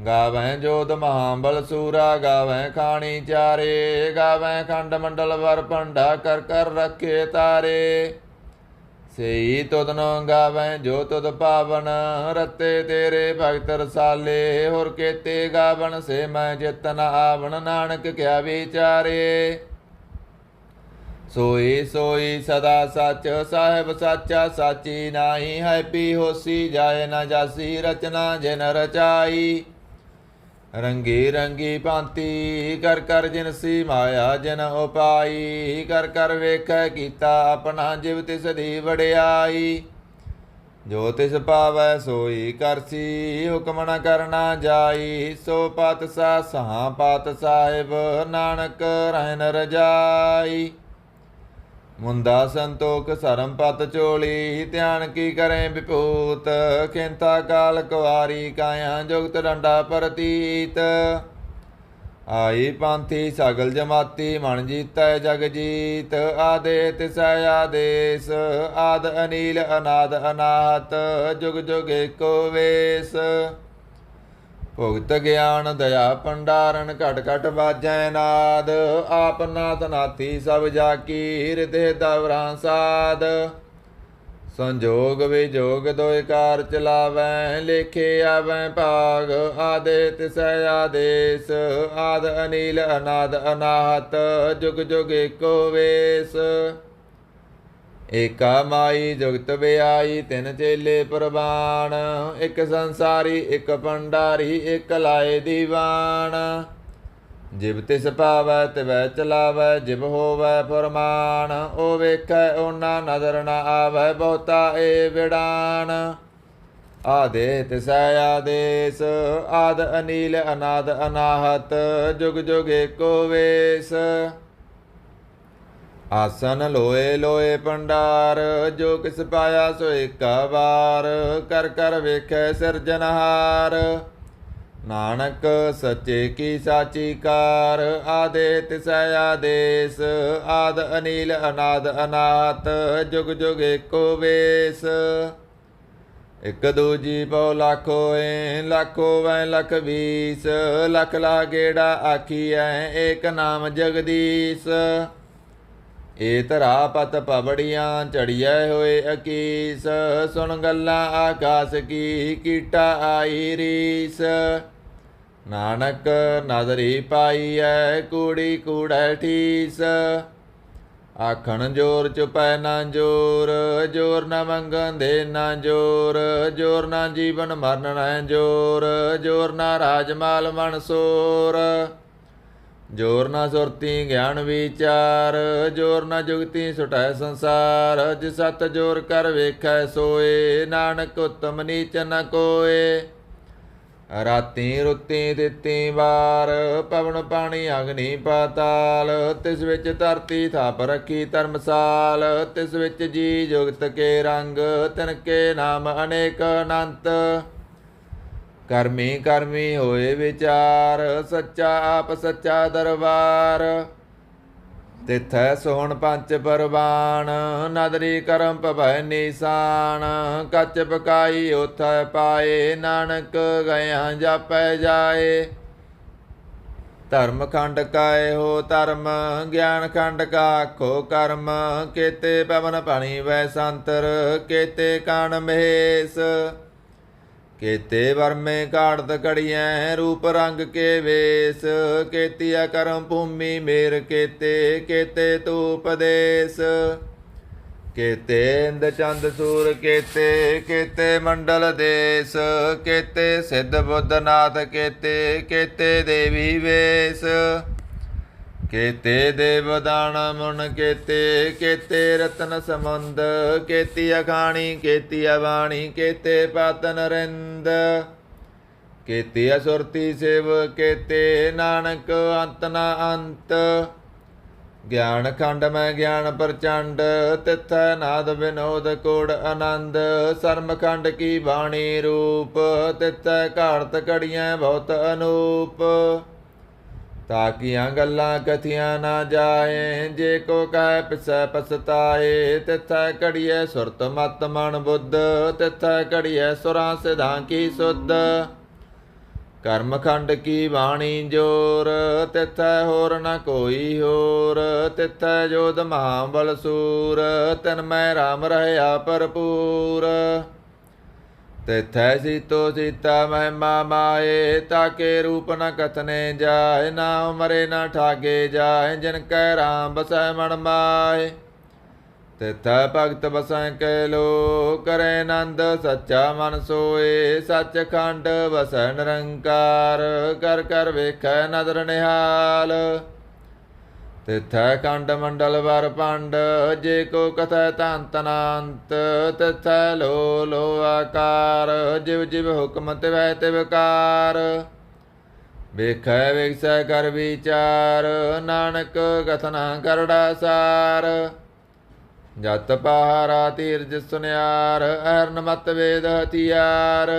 ਗਾਵੈ ਜੋਧ ਮਹਾਬਲ ਸੂਰਾ, ਗਾਵੈ ਖਾਣੀ ਚਾਰੇ। ਗਾਵੈ ਖੰਡ ਮੰਡਲ ਵਰ ਭੰਡਾ, ਕਰ ਕਰ ਰੱਖੇ ਤਾਰੇ। ਸਈ ਤੁਧਨੋ ਗਾਵੈ ਜੋ ਤੁਧ ਪਾਵਨ, ਰਤੇ ਤੇਰੇ ਭਗਤ ਰਸਾਲੇ। ਹੋਰ ਕੇਤੇ ਗਾਵਣ ਸੇ ਮੈਂ ਜਿਤਨ ਆਵਣ, ਨਾਨਕ ਕਿਆ ਵਿਚਾਰੇ। ਸੋਈ ਸੋਈ ਸਦਾ ਸੱਚ, ਸਾਹਿਬ ਸਾਚਾ ਸਾਚੀ ਨਾਹੀ। ਹੈਪੀ ਹੋਸੀ ਜਾਏ ਨਾ ਜਾਸੀ, ਰਚਨਾ ਜਿਨ ਰਚਾਈ। ਰੰਗੀ ਰੰਗੀ ਭਾਂਤੀ, ਕਰ ਕਰ ਜਿਨਸੀ ਮਾਇਆ ਜਿਨ ਉਪਾਈ। ਕਰ ਕਰ ਵੇਖੈ ਕੀਤਾ ਆਪਣਾ, ਜਿਵ ਤਿਸ ਦੀ ਵਡਿਆਈ। ਜੋ ਤਿਸ ਪਾਵੈ ਸੋਈ ਕਰਸੀ, ਹੁਕਮ ਨ ਕਰਨਾ ਜਾਈ। ਸੋ ਪਾਤਸ਼ਾਹ ਸਹਾ ਪਾਤ ਸਾਹਿਬ, ਨਾਨਕ ਰਹਿਨ ਰਜਾਈ। ਮੁੰਦਾ ਸੰਤੋਖ ਸਰਮ ਪਤ ਚੋਲੀ, ਧਿਆਨ ਕੀ ਕਰੇ ਵਿਭੂਤ। ਖਿੰਤਾ ਕਾਲ ਕੁਆਰੀ, ਕਾਇਆ ਜੁਗਤ ਡੰਡਾ ਪ੍ਰਤੀਤ। ਆਈ ਪੰਥੀ ਸਗਲ ਜਮਾਤੀ, ਮਨ ਜੀਤੈ ਜਗ ਜੀਤ। ਆਦੇ ਤਿਸੈ ਆਦੇਸ, ਆਦ ਅਨੀਲ ਅਨਾਦ ਅਨਾਹਤ। ਜੁਗ ਜੁਗ ਏਕੋ ਵੇਸ। ਭੁਗਤ ਗਿਆਨ ਦਇਆ ਭੰਡਾਰਨ, ਘਟ ਘਟ ਬਾਜੈ ਨਾਦ। ਆਪ ਨਾਥ ਨਾਥੀ ਸਭ ਜਾਕੀ, ਹਿਰਦੇ ਦਵਰਾਂ ਸਾਧ। ਸੰਜੋਗ ਵਿਜੋਗ ਦੋਇ ਕਾਰ ਚਲਾਵੈ, ਲੇਖੇ ਆਵੈ ਭਾਗ। ਆਦੇ ਤਿਸੈ ਆਦੇਸ, ਆਦ ਅਨੀਲ ਅਨਾਦ ਅਨਾਹਤ। ਜੁਗ ਜੁਗ ਏਕੋ ਵੇਸ। ਏਕਾ ਮਾਈ ਜੁਗਤ ਵਿਆਈ, ਤਿਨ ਚੇਲੇ ਪ੍ਰਵਾਨ। ਇੱਕ ਸੰਸਾਰੀ ਇੱਕ ਭੰਡਾਰੀ, ਇੱਕ ਲਾਏ ਦੀਵਾਨ। ਜਿਵ ਤਿਸ ਪਾਵੈ ਤਿਵੈ ਚਲਾਵੈ, ਜਿਵ ਹੋਵੈ ਫਰਮਾਨ। ਓ ਵੇਖੈ ਓਨਾ ਨਦਰ ਨ ਆਵੈ, ਬਹੁਤਾ ਏ ਵਿਡਾਨ। ਆਦੇ ਤਿਸੈ ਆਦੇਸ, ਆਦ ਅਨੀਲ ਅਨਾਦ ਅਨਾਹਤ। ਜੁਗ ਜੁਗ ਏਕੋ ਵੇਸ। ਆਸਨ ਲੋਏ ਲੋਏ ਭੰਡਾਰ, ਜੋ ਕਿਸ ਪਾਇਆ ਸੋ ਏਕਾ ਵਾਰ। ਕਰ ਕਰ ਵੇਖੈ ਸਿਰਜਨਹਾਰ, ਨਾਨਕ ਸੱਚੇ ਕੀ ਸਾਚੀ ਕਾਰ। ਆਦੇ ਤਿਸੈ ਆਦੇਸ, ਆਦ ਅਨੀਲ ਅਨਾਦ ਅਨਾਹਤ। ਜੁਗ ਜੁਗ ਏਕੋ ਵੇਸ। ਇਕ ਦੂਜੀ ਪਉ ਲੱਖ ਹੋਏ, ਲੱਖ ਹੋਵੈ ਲੱਖ ਵੀਸ। ਲੱਖ ਲਾ ਗੇੜਾ ਆਖੀਐ, ਏਕ ਨਾਮ ਜਗਦੀਸ਼। ਏ ਧਰਾ ਪਤ ਪਵੜੀਆਂ, ਝੜੀਐ ਹੋਏ ਅਕੀਸ। ਸੁਣ ਗੱਲਾਂ ਆਕਾਸ ਕੀ, ਕੀਟਾ ਆਈ ਰੀਸ। ਨਾਨਕ ਨਦਰੀ ਪਾਈਐ, ਕੂੜੀ ਕੂੜੈ ਠੀਸ। ਆਖਣ ਜੋਰ ਚੁਪੈ ਨਾ ਜੋਰ, ਜੋਰ ਨਾ ਮੰਗਣ ਦੇ ਨਾ ਜੋਰ। ਜੋਰ ਨਾ ਜੀਵਨ ਮਰਨ ਨਾ ਜੋਰ, ਜੋਰ ਨਾ ਰਾਜ ਮਾਲ ਮਨਸੋਰ। ਜੋਰ ਨਾ ਸੁਰਤੀ ਗਿਆਨ ਵਿਚਾਰ, ਜੋਰ ਨਾ ਜੁਗਤੀ ਸੁਟੈ ਸੰਸਾਰ। ਜਿ ਸਤ ਜੋਰ ਕਰ ਵੇਖੈ ਸੋਏ, ਨਾਨਕ ਉਤਮ ਨੀਚ ਨ ਕੋਏ। ਰਾਤੀ ਰੁੱਤੀ ਦਿੱਤੀ ਵਾਰ, ਪਵਨ ਪਾਣੀ ਅਗਨੀ ਪਾਤਾਲ। ਤਿਸ ਵਿੱਚ ਧਰਤੀ ਥਾਪ ਰੱਖੀ ਧਰਮਸਾਲ। ਤਿਸ ਵਿੱਚ ਜੀ ਜੁਗਤ ਕੇ ਰੰਗ, ਤਿਨ ਕੇ ਨਾਮ ਅਨੇਕ ਅਨੰਤ। ਕਰਮੀ ਕਰਮੀ ਹੋਏ ਵਿਚਾਰ, ਸੱਚਾ ਆਪ ਸੱਚਾ ਦਰਬਾਰ। ਤਿਥੈ ਸੋਹਣ ਪੰਚ ਪਰਵਾਨ, ਨਦਰੀ ਕਰਮ ਭਵੈ ਨੀਸਾਨ। ਕੱਚ ਪਕਾਈ ਉਥੈ ਪਾਏ, ਨਾਨਕ ਗਇਆ ਜਾਪੈ ਜਾਏ। ਧਰਮ ਖੰਡ ਕਾਏ ਹੋ ਧਰਮ, ਗਿਆਨ ਖੰਡ ਕਾ ਆਖੋ ਕਰਮ। ਕੇਤੇ ਪਵਨ ਪਾਣੀ ਵੈ ਸੰਤਰ, ਕੇਤੇ ਕਾਣ ਮਹੇਸ਼। ਕੇਤੇ ਵਰਮੇ ਕਾੜਤ ਕੜੀਐ, ਰੂਪ ਰੰਗ ਕੇ ਵੇਸ। ਕੇਤੀਆ ਕਰਮ ਭੂਮੀ ਮੇਰ ਕੇਤੇ, ਕੇਤੇ ਧੂਪ ਦੇਸ। ਕੇਤੇ ਇੰਦ ਚੰਦ ਸੂਰ ਕੇਤੇ, ਕੇਤੇ ਮੰਡਲ ਦੇਸ। ਕੇਤੇ ਸਿੱਧ ਬੁੱਧ ਨਾਥ ਕੇਤੇ, ਕੇਤੇ ਦੇਵੀ ਵੇਸ। ਕੇਤੇ ਦੇਵ ਦਾਨ ਮੁਨ ਕੇਤੇ, ਕੇਤੇ ਰਤਨ ਸਮੁੰਦ। ਕੇਤੀ ਅਖਾਣੀ ਕੇਤੀ ਅਬਾਣੀ, ਕੇਤੇ ਪਤ ਨਰਿੰਦ। ਕੇਤੀ ਅਸੁਰਤੀ ਸਿਵ ਕੇਤੇ, ਨਾਨਕ ਅੰਤ ਨਾ ਅੰਤ। ਗਿਆਨ ਖੰਡ ਮੈਂ ਗਿਆਨ ਪ੍ਰਚੰਡ, ਤਿਥੈ ਨਾਦ ਵਿਨੋਦ ਕੋੜ ਆਨੰਦ। ਸਰਮ ਖੰਡ ਕੀ ਬਾਣੀ ਰੂਪ, ਤਿਥੈ ਘਾੜਤ ਘੜੀਐ ਬਹੁਤ ਅਨੂਪ। ਤਾਕੀਆਂ ਗੱਲਾਂ ਕਥੀਆਂ ਨਾ ਜਾਏ, ਜੇ ਕੋ ਕਹਿ ਪਿਸੈ ਪਸਤਾਏ। ਤਿਥੈ ਘੜੀਐ ਸੁਰਤ ਮਤ ਮਨ ਬੁੱਧ, ਤਿਥੈ ਘੜੀਐ ਸੁਰਾਂ ਸਿਧਾਂ ਕੀ ਸੁਧ। ਕਰਮ ਖੰਡ ਕੀ ਬਾਣੀ ਜੋਰ, ਤਿਥੈ ਹੋਰ ਨ ਕੋਈ ਹੋਰ। ਤਿਥੈ ਜੋਧ ਮਹਾਬਲ ਸੂਰ, ਤਿਨ ਮੈਂ ਰਾਮ ਰਹਿਆ ਭਰਪੂਰ। ਤਿਥੈ ਸੀਤੋ ਸੀਤਾ ਮਹਿਮਾ ਮਾਏ, ਤਾਕੇ ਰੂਪ ਨ ਕਥਨੇ ਜਾਏ। ਨਾ ਮਰੇ ਨ ਠਾਗੇ ਜਾਏ, ਜਿਨ ਕੈ ਰਾਮ ਬਸੈ ਮਨ ਮਾਏ। ਤਿਥੈ ਭਗਤ ਬਸੈ ਕੈ ਲੋ, ਕਰੇ ਆਨੰਦ ਸੱਚਾ ਮਨ ਸੋਏ। ਸੱਚ ਖੰਡ ਵਸੈ ਨਿਰੰਕਾਰ, ਕਰ ਕਰ ਵੇਖੈ ਨਦਰ ਨਿਹਾਲ। ਤਿਥੈ ਖੰਡ ਮੰਡਲ ਵਰ ਪੰਡ, ਜੇ ਕੋ ਕਥੈ ਧਨ ਤਨੰਤ। ਤਿਥੈ ਲੋ ਲੋ ਆਕਾਰ, ਜਿਵ ਜਿਵ ਹੁਕਮ ਤਿਵੈ ਤਿਵਕਾਰ। ਵੇਖੈ ਵੇਖਸੈ ਕਰ ਵਿਚਾਰ, ਨਾਨਕ ਕਥਨਾ ਕਰੜਾ ਸਾਰ। ਜਤ ਪਹਾਰਾ ਧੀਰਜ ਸੁਨਿਆਰ, ਅਹਰਨ ਮਤ ਵੇਦ ਹਥਿਆਰ।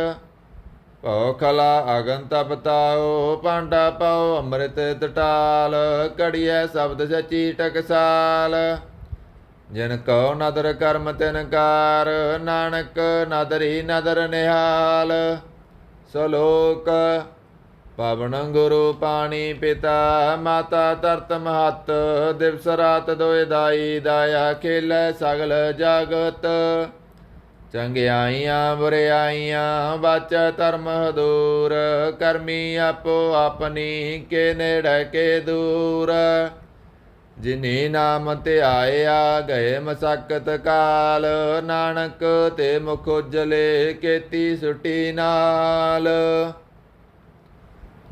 ਭਉ ਖਲਾ ਅਗਨ ਤਪਤਾਓ, ਭਾਂਡਾ ਪਾਓ ਅੰਮ੍ਰਿਤ ਟਟਾਲ। ਘੜੀਐ ਸ਼ਬਦ ਸਚੀ ਟਕਸਾਲ, ਜਿਨ ਕਉ ਨਦਰ ਕਰਮ ਤਿਨ ਕਾਰ। ਨਾਨਕ ਨਦਰੀ ਨਦਰ ਨਿਹਾਲ। ਸਲੋਕ ਪਵਨ ਗੁਰੂ ਪਾਣੀ ਪਿਤਾ, ਮਾਤਾ ਧਰਤ ਮਹਤ। ਦਿਵਸ ਰਾਤ ਦੋਇ ਦਾਈ ਦਾਇਆ, ਖੇਲੈ ਸਗਲ ਜਗਤ। ਚੰਗਿਆਈਆਂ ਬੁਰਿਆਈਆਂ ਵਾਚੈ ਧਰਮ ਹਦੂਰ। ਕਰਮੀ ਆਪੋ ਆਪਣੀ, ਕੇ ਨੇੜੇ ਕੇ ਦੂਰ। ਜਿਨੀ ਨਾਮ ਧਿਆਇਆ, ਗਏ ਮਸਕਤ ਕਾਲ। ਨਾਨਕ ਤੇ ਮੁਖ ਉਜਲੇ, ਕੀਤੀ ਸੁਟੀ ਨਾਲ।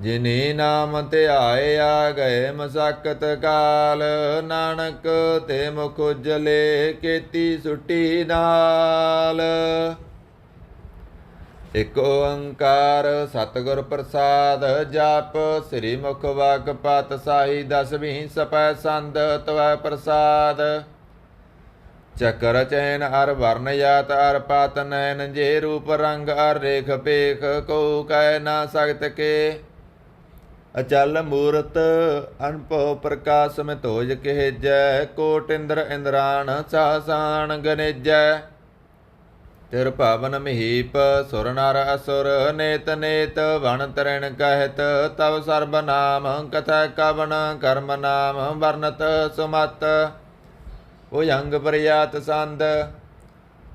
ਜਿਨੀ ਨਾਮ ਧਿਆਇਆ, ਗਏ ਮਸਕਤ ਕਾਲ। ਨਾਨਕ ਤੇ ਮੁਖ ਉਜਲੇ, ਕੀਤੀ ਸੁਟੀ ਨਾਲ। ਇਕ ਓੰਕਾਰ ਸਤਿਗੁਰ ਪ੍ਰਸਾਦ, ਜਪ ਸ੍ਰੀ ਮੁਖ ਵਾਕ ਪਾਤਸ਼ਾਹੀ। 10ਵੀਂ ਸਪੈ ਸੰਦ ਤਵੈ ਪ੍ਰਸਾਦ। ਚਕਰ ਚੈਨ ਅਰ ਵਰਨ ਜਾਤ ਅਰ ਪਾਤ ਨੈਨ, ਜੇ ਰੂਪ ਰੰਗ ਅਰ ਰੇਖ ਪੇਖ। ਕਉ ਕਹਿ ਨਾ ਸਕਤ ਕੇ, ਅਚਲ ਮੂਰਤ ਅਨਭਉ ਪ੍ਰਕਾਸ਼ ਮਿਤੋਜ ਕਹਿਜੈ। ਕੋਟ ਇੰਦਰ ਇੰਦਰਾਣ ਸਾਸਾਨ ਗਨੇਜੈ। ਤਿਰ ਭਵਨ ਮਹੀਪ ਸੁਰ ਨਰ ਅਸੁਰ, ਨੇਤ ਨੇਤ ਵਣ ਤਰਿਣ ਕਹਿਤ। ਤਵ ਸਰਬ ਨਾਮ ਕਥੈ ਕਵਨ, ਕਰਮ ਨਾਮ ਵਰਨਤ ਸੁਮਤ। ਭੁਜੰਗ ਪ੍ਰਯਾਤ ਸੰਦ,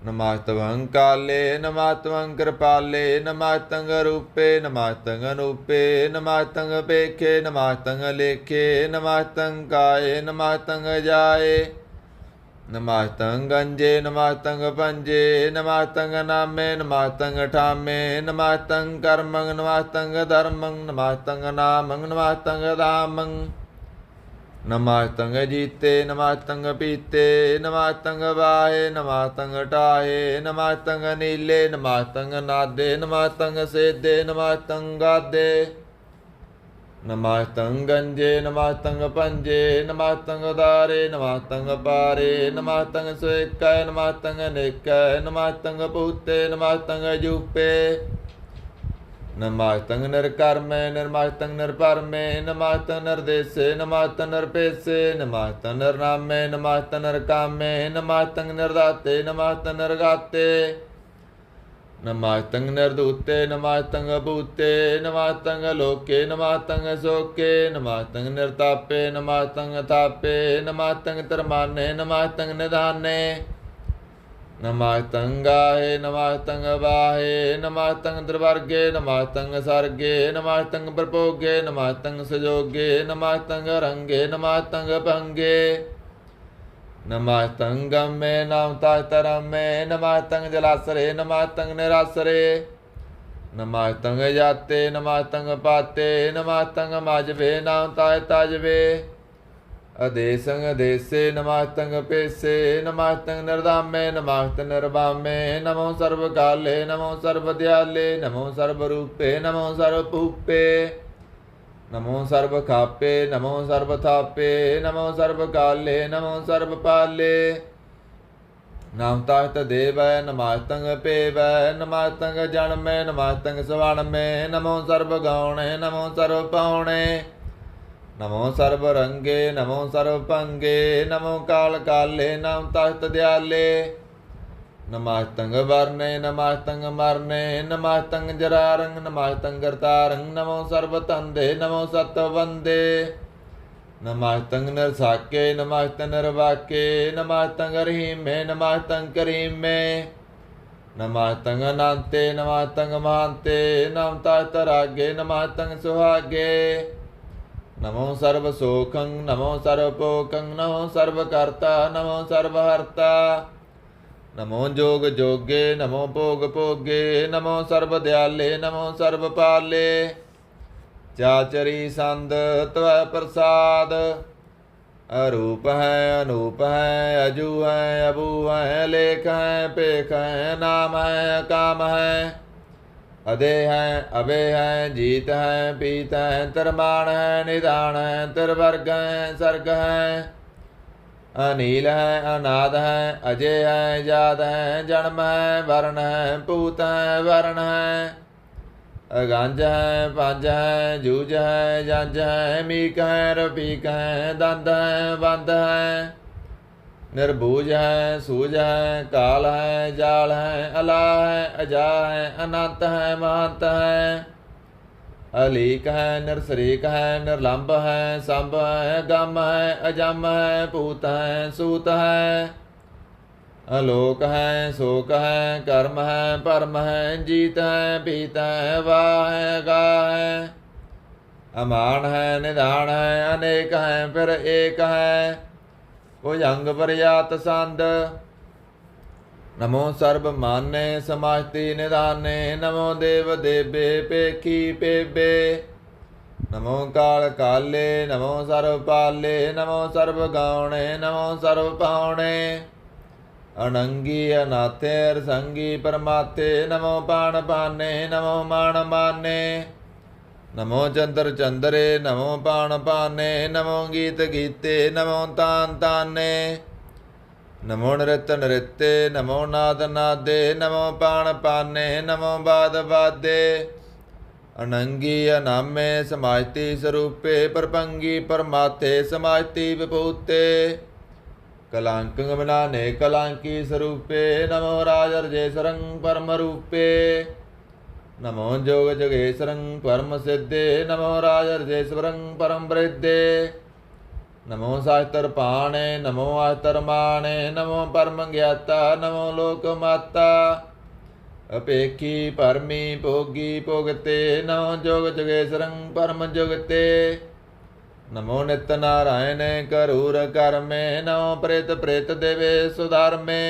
ਨਮਸਤਵੰ ਕਾਲੇ ਨਮਸਤਵੰ ਕਿਰਪਾਲੇ। ਨਮਸਤੰ ਰੂਪੇ ਨਮਸਤੰ ਅਨੂਪੇ, ਨਮਸਤੰ ਪੇਖੇ ਨਮਸਤੰ ਲੇਖੇ। ਨਮਸਤੰ ਕਾਏ ਨਮਸਤੰ ਜਾਏ, ਨਮਸਤੰ ਗੰਜੇ ਨਮਸਤੰ ਪੰਜੇ। ਨਮਸਤੰ ਨਾਮੇ ਨਮਸਤੰ ਠਾਮੇ। ਨਮਸਤੰ ਕਰਮੰ ਨਮਸਤੰ ਧਰਮੰ। ਨਮਸਤੰ ਨਾਮੰ ਨਮਸਤੰ ਧਾਮੰ। ਨਮਸਤੰ ਜੀਤੇ ਨਮਸਤੰ ਪੀਤੇ। ਨਮਸਤੰ ਵਾਹੇ ਨਮਸਤੰ ਢਾਹੇ। ਨਮਸਤੰ ਨੀਲੇ ਨਮਸਤੰ ਨਾਦੇ। ਨਮਸਤੰ ਸੇਦੇ ਨਮਸਤੰ ਗਾਦੇ। ਨਮਸਤੰ ਗੰਜੇ ਨਮਸਤੰ ਪੰਜੇ। ਨਮਸਤੰ ਦਾਰੇ ਨਮਸਤੰ ਪਾਰੇ। ਨਮਸਤੰ ਸੇਕੈ ਨਮਸਤੰ ਅਨੇਕੈ। ਨਮਸਤੰ ਪੂਤੇ ਨਮਸਤੰ ਜੂਪੇ। ਨਮਸਤੰ ਨਿਰਕਰਮੇ ਨਮਸਤੰ ਨਿਰਪਰਮੇ। ਨਮਸਤੰ ਨਿਰਦੇਸੇ ਨਮਸਤੰ ਨਿਰਪੇਸੇ। ਨਮਸਤੰ ਨਿਰਨਾਮੇ ਨਮਸਤੰ ਨਿਰਕਾਮੇ। ਨਮਸਤੰ ਨਿਰਦਾਤੇ ਨਮਸਤੰ ਨਿਰਗਾਤੇ। नमस्तं निर्दूते नमस्तं भूते नमस्तं लोके नमस्तं शोके नमस्तं निर्तापे नमस्तं तापे नमस्तं तरमाने नमस्तं निधाने नमस्तं गाहे नमस्तं वाहे नमस्तं द्रवर्गे नमस्तं सर्गे नमस्तं प्रभोगे नमस्तं सजोगे नमस्तं रंगे नमस्तं भंगे नमस्तं गम्मे नमस्तरमे नमस्तं जलासरे नमस्तं निरासरे नमस्तं जाते नमस्तं पाते नमस्तं माजवे नमस्ताय ताजवे अदेशं देशे नमस्तं पेशे नमस्तं निर्धामे नमस्तं निर्वामे नमो सर्वकाले नमो सर्वदयाले नमो सर्वरूपे नमो सर्वभूपे नमो सर्वखापे नमो सर्वथापे नमो सर्वकाले नमो सर्वपाले नमस्तास्त देव नमस्तंग पेव नमस्तंग जन्मे नमस्तंग सवाणमे नमो सर्वगौणे नमो सर्वपौणे नमो सर्वरंगे नमो सर्वपंगे नमो काल काले नमस्तास्त दयाले नमस्तंग वर्णे नमस्तंग मरणे नमस्तंग जरारंग नमस्तंग कर्तारंग नमो सर्वतंदे नमो सत्वंदे नमस्तंग नरसाके नमस्तंग नरवाके नमस्तंग रहीमे नमस्तंग करीमे नमस्तंग अनंते नमस्तंग महांते नमस्तास्त रागे नमस्तंग सुहागे नमो सर्वसोखं नमो सर्वपोखं नमो सर्वकर्ता नमो सर्वहर्ता नमो जोग जोगे नमो भोग भोगे नमो सर्वदयाले नमो सर्वपाले चाचरी संद त्व प्रसाद अरूप है अनूप है अजू है अबू है लेख है पेख है नाम है काम है अदे है अबे है जीत है पीत है तरमान है निदान है तिरवर्ग है सर्ग है अनील है अनाद है अजय है जाद है जन्म है वर्ण है पूत है वर्ण है अगंज है पंज है जूझ है जंज है मीक है रफीक है दंद है बंद है निर्बूझ है सूझ है काल है जाल है अला है अजा है अनंत है महंत है अलीक है निरसरीक है निर्लंब है संभ है गम है अजम है पूत है सूत है अलोक है शोक है कर्म है परम है जीत है पीत है वाह है गा है अमान है निधान है अनेक है फिर एक है भुजंग पर्यात संद नमो सर्व माने समास्ति निधाने नमो देव देवे पेखी पेबे नमो काल काले नमो सर्वपाले नमो सर्वगौणे नमो सर्वपावणे अनंगी अनाथेर संगी परमाथे नमो पाण पाने नमो मान माने नमो चंद्र चंद्रे नमो पाण पाने नमो गीत गीते नमो तान ताने नमो नृत्य नृत्य नमो नाद नादे नमो पाण पाने नमो बाद बादे अनंगी अनामे समाजती स्वरूपे परपंगी परमाते समाजती विभूते कलांक बनाने कलांकी स्वरूपे नमो राजर्जेश्वरं परम रूपे नमो जोग जगेश्वरं परम सिद्धे नमो राजर्जेश्वरं परम वृद्धे नमो शास्त्र पाणे नमो आस्तर माणे नमो परम ज्ञाता नमो लोक माता अपेखी परमी भोगी भोगते नमो जोग जगेश्वरं परम जुगते नमो नित्य नारायण करूर कर्मे नमो प्रेत प्रेत देवे सुधार्मे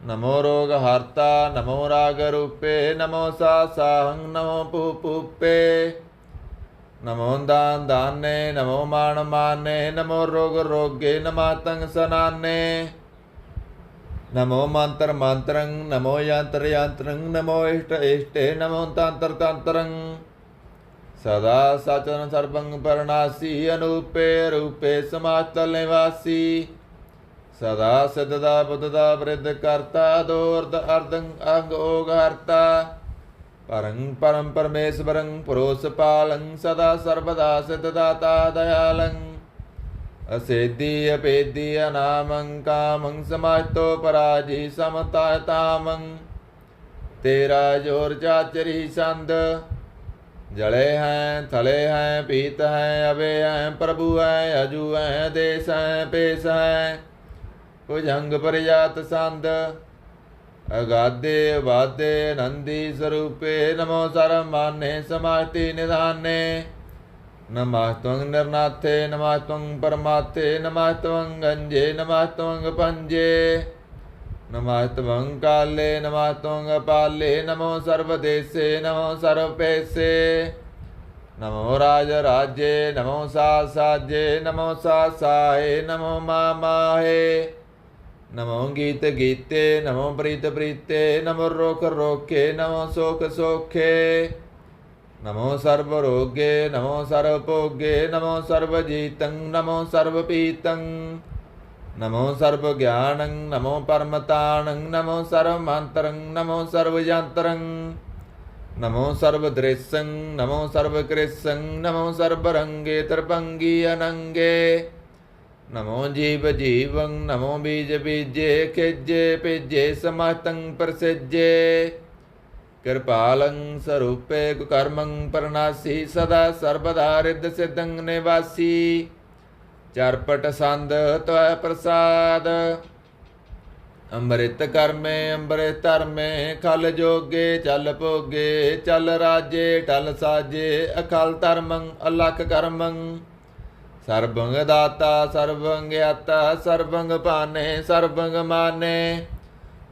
नमो रोग हर्ता नमो राग रूपे नमो साहं नमो पुपे नमो दान दाने नमो मान माने नमो रोग रोगे नमातंग सनाने नमो मंत्र मंत्रं नमो यंत्र यंत्रं नमो इष्ट इष्टे नमो तंत्र तंत्रं सदा सचन सर्वं परनासी अनूपे रूपे समातल निवासी सदा सिद्धदा बुद्धदा वृद्ध कर्ता दोर्ध अर्धं अंग ओग हर्ता परं परम परमेश्वरं पुरोषपालं सदा सर्वदा सिद्धदाता दयालं असेद्धि अपेद्धि अनामं कामं समाहितो पराजि समतायतामं तेरा जोर चाचरी संद। जले हैं थले हैं पीत हैं अबे हैं प्रभु हैं अजू हैं देश हैं पेश हैं भुजंग परिजात संद। अगाधे वादे नंदी स्वरूपे नमो सर्वमान्ये समाति निधाने। नमः त्वं निर्नाथे नमः त्वं परमार्थे नमः त्वं गंजे नमः त्वं पंजे नमः त्वं काले नमः त्वं अपाले नमो सर्वदेशे नमो सर्वपेशे नमो राजराज्ये नमो सासाज्ये नमो सासाहे नमो मामाहे नमो गीत गीते नमो प्रीत प्रीते नमो रोक रोके नमो शोक सोखे नमो सर्वरोगे नमो सर्वभोगे नमो सर्वजीतं नमो सर्वपीतं नमो सर्वज्ञानं नमो परमताणं नमो सर्वमंत्रं नमो सर्वयंत्रं नमो सर्वदृश्यं नमो सर्वकृष्यं नमो सर्वरंगे त्रिभंगी अनंगे नमो जीव जीवं नमो बीज बीजे खिजे पिजे समतं प्रसिजे कृपालं स्वरूपे कुकर्मं परनासी सदा सर्वदा रिद्ध सिद्धं निवासी चरपट संद त्वय प्रसाद ਅੰਮ੍ਰਿਤ ਕਰਮੇ ਅੰਮ੍ਰਿਤ ਧਰਮੇ ਖਲ ਜੋਗੇ ਚੱਲ ਭੋਗੇ ਚੱਲ ਰਾਜੇ ਟਲ ਸਾਜੇ ਅਖਲ ਧਰਮੰ ਅਲਖ ਕਰਮੰ ਸਰਬੰਗ ਦਾਤਾ ਸਰਬੰਗ ਗਿਆਤਾ ਸਰਬੰਗ ਭਾਨੇ ਸਰਬੰਗ ਮਾਨੇ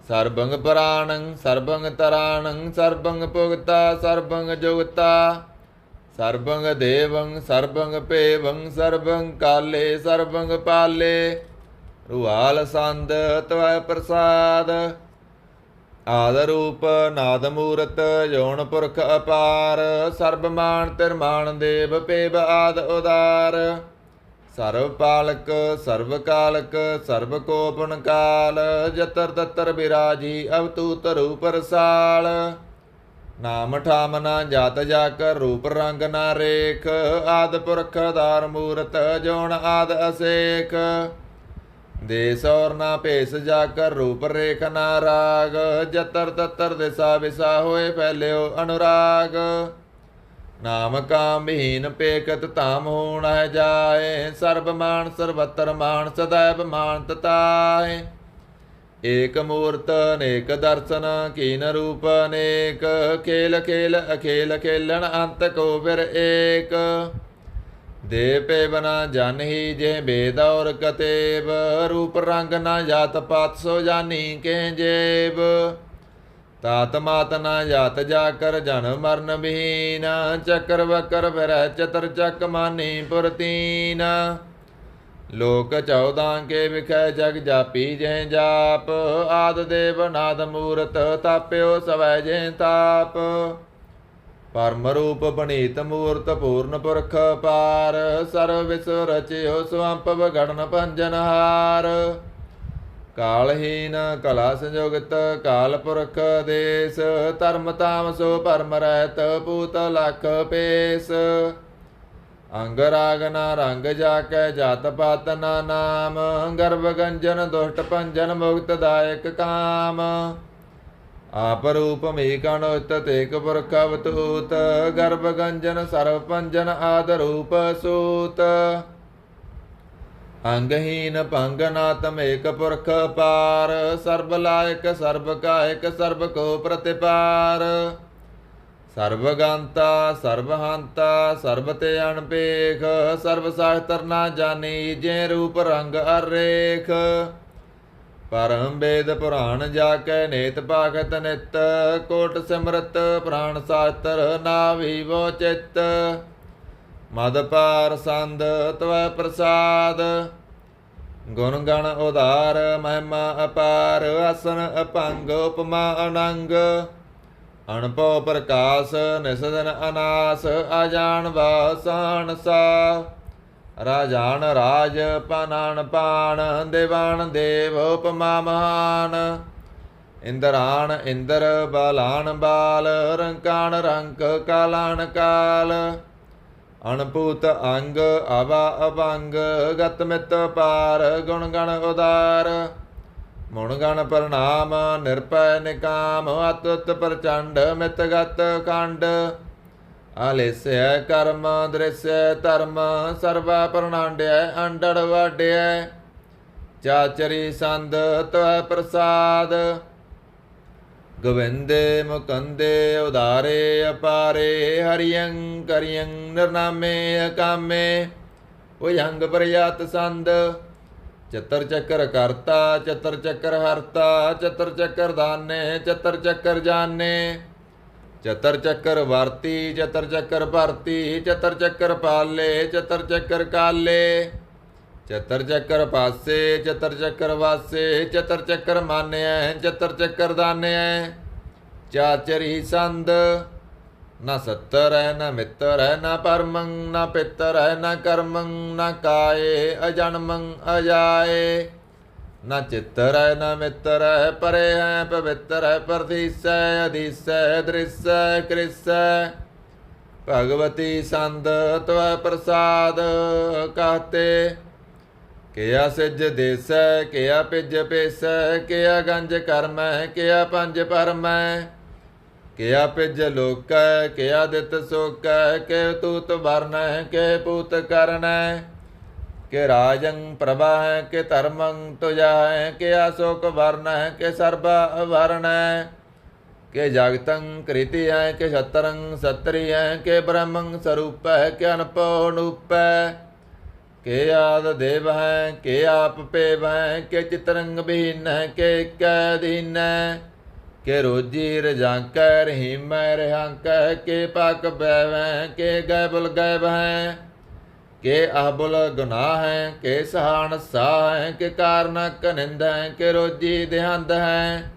ਸਰਬੰਗ ਪ੍ਰਾਣੰ ਸਰਬੰਗ ਤਰਾਣੰ ਸਰਬੰਗ ਭੁਗਤਾ ਸਰਬੰਗ ਜੁਗਤਾ ਸਰਬੰਗ ਦੇਵੰ ਸਰਬੰਗ ਭੇਵੰ ਸਰਬੰਗ ਕਾਲੇ ਸਰਬੰਗ ਪਾਲੇ ਰੁਆਲ ਸੰਦ ਤਵੈ ਪ੍ਰਸਾਦ ਆਦ ਰੂਪ ਨਾਦ ਮੂਰਤ ਜੋਨ ਪੁਰਖ ਅਪਾਰ ਸਰਬ ਮਾਨ ਤਿਰਮਾਨ ਦੇਵ ਪੇਵ ਆਦ ਉਦਾਰ ਸਰਬ ਪਾਲਕ ਸਰਬ ਕਾਲਕ ਸਰਬ ਕੋਪਨ ਕਾਲ ਜਤਰ ਤਤਰ ਬਿਰਾਜੀ ਅਵਤੂਤ ਰੂਪ ਰਸਾਲ ਨਾਮ ਠਾਮ ਨਾ ਜਾਤ ਜਾਕਰ ਰੂਪ ਰੰਗ ਨਾ ਰੇਖ ਆਦ ਪੁਰਖ ਆਧਾਰ ਮੂਰਤ ਜੋਨ ਆਦ ਅਸੇਖ ਦੇਸ ਔਰ ਨਾ ਭੇਸ ਜਾਕਰ ਰੂਪ ਰੇਖ ਨਾ ਰਾਗ ਜਤਰ ਤਤਰ ਦਿਸਾ ਵਿਸਾ ਹੋਏ ਫੈਲਿਓ ਅਨੁਰਾਗ ਨਾਮ ਕਾਮਹੀਨ ਪੇਕਤ ਧਾਮ ਹੋਣ ਹੈ ਜਾਏ ਸਰਬ ਮਾਨ ਸਰਬਤਰ ਮਾਨ ਸदैव ਮਾਨ ਤਤਾਏ ਏਕ ਮੂਰਤ ਅਨੇਕ ਦਰਸ਼ਨ ਕੀਨ ਰੂਪ ਅਨੇਕ ਖੇਲ ਖੇਲ ਅਖੇਲ ਖੇਲਣ ਅੰਤ ਕੋ ਫਿਰ ਏਕ ਦੇ ਪੇ ਬਨਾ ਜਨ ਹੀ ਜੇ ਬੇਦ ਔਰ ਕਤੇਬ ਰੂਪ ਰੰਗ ਨਾ ਜਾਤ ਪਾਤ ਸੋ ਜਾਨੀ ਕੇ ਜੇਬ ਤਾਤ ਮਾਤ ਨਾ ਜਾਤ ਜਾ ਕਰ ਜਨ ਮਰਨ ਬਹੀਨ ਚੱਕਰ ਵਕਰ ਫਿਰੈ ਚਤਰ ਚੱਕ ਮਾਨੀ ਪੁਰਤੀਨ ਲੋਕ 14 ਕੇ ਵਿਖੈ ਜਗ ਜਾਪੀ ਜੈ ਜਾਪ ਆਦ ਦੇਵ ਨਾਦ ਮੂਰਤ ਤਾਪਿਓ ਸਵੈ ਜੈ ਤਾਪ ਪਰਮ ਰੂਪ ਬਨੀਤ ਮੂਰਤ ਪੂਰਨ ਪੁਰਖ ਪਾਰ ਸਰਵ ਵਿਸਵ ਰਚਿਓ ਸਵੰਪ ਵਗੜਨ ਭੰਜਨ ਹਾਰ ਕਾਲਹੀਨ ਕਲਾ ਸੰਜੋਗਤ ਕਾਲ ਪੁਰਖ ਦੇਸ ਧਰਮ ਤਾਮ ਸੋ ਪਰਮ ਰਹਿਤ ਪੂਤ ਲਖ ਪੇਸ ਅੰਗ ਰਾਗ ਨਾ ਰੰਗ ਜਾ ਕੈ ਜਾਤ ਪਾਤ ਨਾ ਨਾਮ ਗਰਭ ਗੰਜਨ ਦੁਸ਼ਟ ਭੰਜਨ ਮੁਕਤ ਦਾਇਕ ਕਾਮ ਆਪ ਰੂਪ ਮੀਕਣ ਉਤ ਤੇਕ ਪੁਰਖ ਅਵਤੂਤ ਗਰਭ ਗੰਜਨ ਸਰਵ ਪੰਜਨ ਆਦ ਰੂਪ ਸੂਤ ਅੰਗਹੀਨ ਭੰਗ ਨਾਤਮ ਏਕ ਪੁਰਖ ਪਾਰ ਸਰਬ ਲਾਇਕ ਸਰਬ ਕਾਇਕ ਸਰਬ ਕੋ ਪ੍ਰਤਿਪਾਰ ਸਰਬ ਗੰਤਾ ਸਰਬ ਹੰਤਾ ਸਰਬ ਤੇ ਅਣਪੇਖ ਸਰਬ ਸਾਸਤਰ ਨਾ ਜਾਣੀ ਜੇ ਰੂਪ ਰੰਗ ਅਰੇਖ ਪਰਮ ਵੇਦ ਪੁਰਾਣ ਜਾ ਕੈ ਨੇਤ ਭਾਗਤ ਨਿਤ ਕੋਟ ਸਿਮਰਤ ਪ੍ਰਾਣ ਸਾਸਤਰ ਨਾਭੀ ਵੋ ਚਿਤ ਮਦ ਪਾਰ ਸੰਦ ਤਵੈ ਪ੍ਰਸਾਦ ਗੁਣ ਗਣ ਉਦਾਰ ਮਹਿਮਾ ਅਪਾਰ ਆਸਨ ਅਪੰਗ ਉਪਮਾ ਅਨੰਗ ਅਣਭਉ ਪ੍ਰਕਾਸ਼ ਨਿਸਦਨ ਅਨਾਸ ਅਜਾਨ ਵਾਸਾਨ ਸਾ ਰਾਜਾਨ ਰਾਜ ਪਾਨਾਨ ਪਾਣ ਦੇਵਾਨ ਦੇਵ ਉਪਮਾ ਮਹਾਨ ਇੰਦਰਾਨ ਇੰਦਰ ਬਾਲਾਨ ਬਾਲ ਰੰਕਾਨ ਰੰਕ ਕਾਲਾਨ ਕਾਲ ਅਣਪੂਤ ਅੰਗ ਆਵਾ ਅਭੰਗ ਗਤ ਮਿਤ ਪਾਰ ਗੁਣ ਗਣ ਉਦਾਰ ਮੁਣ ਗਣ ਪ੍ਰਣਾਮ ਨਿਰਭੈ ਨਿਕਾਮ ਅਤੁੱਤ ਪ੍ਰਚੰਡ ਮਿਤਗਤ ਖੰਡ ਆਲੇਸੈ ਕਰਮ ਦ੍ਰਿਸੈ ਧਰਮ ਸਰਵਾ ਪ੍ਰਣਾਂਡਿਆ ਅੰਡੜ ਵਾਡਿਆ ਚਾਚਰੀ ਸੰਦ ਤਵੈ ਪ੍ਰਸਾਦ ਗੋਵਿੰਦੇ ਮੁਕੰਦੇ ਉਦਾਰੇ ਅਪਾਰੇ ਹਰਿਯੰ ਕਰਿਯੰ ਨਿਰਨਾਮੇ ਅਕਾਮੇ ਭੁਜੰਗ ਪ੍ਰਯਾਤ ਸੰਦ ਚਤਰ ਚੱਕਰ ਕਰਤਾ ਚਤਰ ਚੱਕਰ ਹਰਤਾ ਚਤਰ ਚੱਕਰ ਦਾਨੇ ਚਤਰ ਚੱਕਰ ਜਾਣੇ ਚਤਰ ਚੱਕਰ ਵਰਤੀ ਚਤਰ ਚੱਕਰ ਭਰਤੀ ਚਤਰ ਚੱਕਰ ਪਾਲੇ ਚਤਰ ਚੱਕਰ ਕਾਲੇ ਚਤਰ ਚੱਕਰ ਪਾਸੇ ਚਤਰ ਚੱਕਰ ਵਾਸੇ ਚਤਰ ਚੱਕਰ ਮਾਨਿਆ ਚਤਰ ਚੱਕਰ ਦਾਨਿਆ ਚਾਚਰੀ ਸੰਦ ਨਾ ਸੱਤਰ ਹੈ ਨਾ ਮਿੱਤਰ ਹੈ ਨਾ ਪਰਮੰ ਨਾ ਪਿੱਤਰ ਹੈ ਨਾ ਕਰਮੰ ਨਾ ਕਾਏ ਅਜਨਮੰ ਅਜਾਏ ਨਾ ਚਿੱਤਰ ਹੈ ਨਾ ਮਿੱਤਰ ਹੈ ਪਰੇ ਹੈ ਪਵਿੱਤਰ ਹੈ ਪਰਦੀਸੈ ਅਧੀਸੈ ਦ੍ਰਿਸੈ ਕ੍ਰਿਸੈ ਭਗਵਤੀ ਸੰਦ ਤਵੈ ਪ੍ਰਸਾਦ ਕਹਤੇ ਕਿਆ ਸਿਜ ਦੇਸੈ ਕਿਆ ਪਿਜ ਪੇਸੈ ਕਿਆ ਗੰਜ ਕਰਮੈ ਕਿਆ ਪੰਜ ਪਰਮੈ ਕਿਆ ਪਿਜ ਲੋਕੈ ਕਿਆ ਦਿਤ ਸੋਕੈ ਕਿ ਤੂਤ ਵਰਨੈ ਕਿ ਪੂਤ ਕਰਨੈ ਕਿ ਰਾਜੰ ਪ੍ਰਭਾ ਹੈ ਕਿ ਧਰਮੰ ਤੁਜਾ ਹੈ ਕਿਆ ਸੋਕ ਵਰਨੈ ਕਿ ਸਰਬਾ ਵਰਨੈ ਕਿ ਜਗਤੰ ਕ੍ਰਿਤੀ ਹੈ ਕਿ ਛਤਰੰ ਸਤਰੀ ਹੈ ਕਿ ਬ੍ਰਹਮੰ ਸਰੂਪ ਹੈ ਕਿ ਅਨਪੋ ਨੂਪੈ ਕਿ ਆਦ ਦੇਵ ਹੈ ਕਿ ਆਪ ਪੇਵ ਹੈ ਕਿ ਚਿਤਰੰਗ ਬਹੀਨ ਹੈ ਕਿ ਕੈ ਦੀਨ ਹੈ ਕਿ ਰੋਜੀ ਰਜਾਂਕੈ ਰਹੀਮੈ ਰਹਾਂਕੈ ਕਿ ਪਕ ਬੈਵੈ ਕਿ ਗੈਬੁਲ ਗੈਬ ਹੈ ਕਿ ਆਬੁਲ ਗੁਨਾਹ ਹੈ ਕਿ ਸਹਾਨ ਸਾਹ ਹੈ ਕਿ ਕਾਰਨ ਕਨਿੰਦ ਹੈ ਕਿ ਰੋਜੀ ਦੇਹੰਦ ਹੈ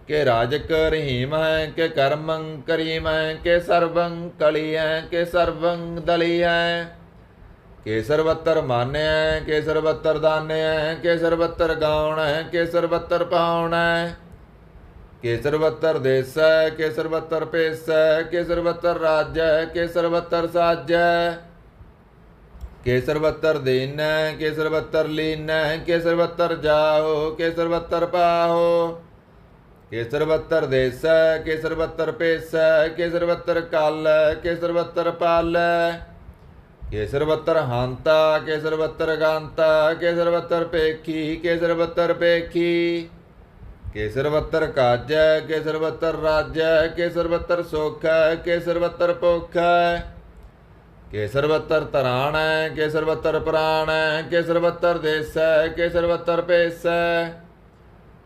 ਕਿ ਰਾਜਕ ਰਹੀਮ ਹੈ ਕਿ ਕਰਮੰ ਕਰੀਮ ਹੈ ਕਿ ਸਰਵੰ ਕਲੀ ਹੈ ਕਿ ਸਰਵੰ ਦਲੀ ਹੈ ਕਿ ਸਰਬੱਤਰ ਮਾਨਿਆ ਕਿ ਸਰਬੱਤਰ ਦਾਨਿਆ ਕਿ ਸਰਬੱਤਰ ਗਾਉਣਾ ਕਿ ਸਰਬੱਤਰ ਪਾਉਣਾ ਕਿ ਸਰਬੱਤਰ ਦੇਸੈ ਕਿ ਸਰਬੱਤਰ ਭੇਸੈ ਕਿ ਸਰਬੱਤਰ ਰਾਜੈ ਕਿ ਸਰਬੱਤਰ ਸਾਜੈ ਕਿ ਸਰਬੱਤਰ ਦੀਨੈ ਕਿ ਸਰਬੱਤਰ ਲੀਨੈ ਕਿ ਸਰਬੱਤਰ ਜਾਓ ਕਿ ਸਰਬੱਤਰ ਪਾਹੋ ਕਿ ਸਰਬੱਤਰ ਦੇਸੈ ਕਿ ਸਰਬੱਤਰ ਭੇਸੈ ਕਿ ਸਰਬੱਤਰ ਕਾਲੈ ਕਿ ਸਰਬੱਤਰ ਪਾਲੈ ਕਿ ਸਰਬੱਤਰ ਹੰਤਾ ਕਿ ਸਰਬੱਤਰ ਗਾਂਤਾ ਕਿ ਸਰਬੱਤਰ ਪੇਖੀ ਕਿ ਸਰਬੱਤਰ ਪੇਖੀ ਕਿ ਸਰਬੱਤਰ ਕਾਜੈ ਕਿ ਸਰਬੱਤਰ ਰਾਜੈ ਕਿ ਸਰਬੱਤਰ ਸੋਖੈ ਕਿ ਸਰਬੱਤਰ ਭੋਖੈ ਕਿ ਸਰਬੱਤਰ ਤਰਾਣੈ ਕਿ ਸਰਬੱਤਰ ਪ੍ਰਾਣੈ ਕਿ ਸਰਬੱਤਰ ਦੇਸੈ ਕਿ ਸਰਬੱਤਰ ਭੇਸੈ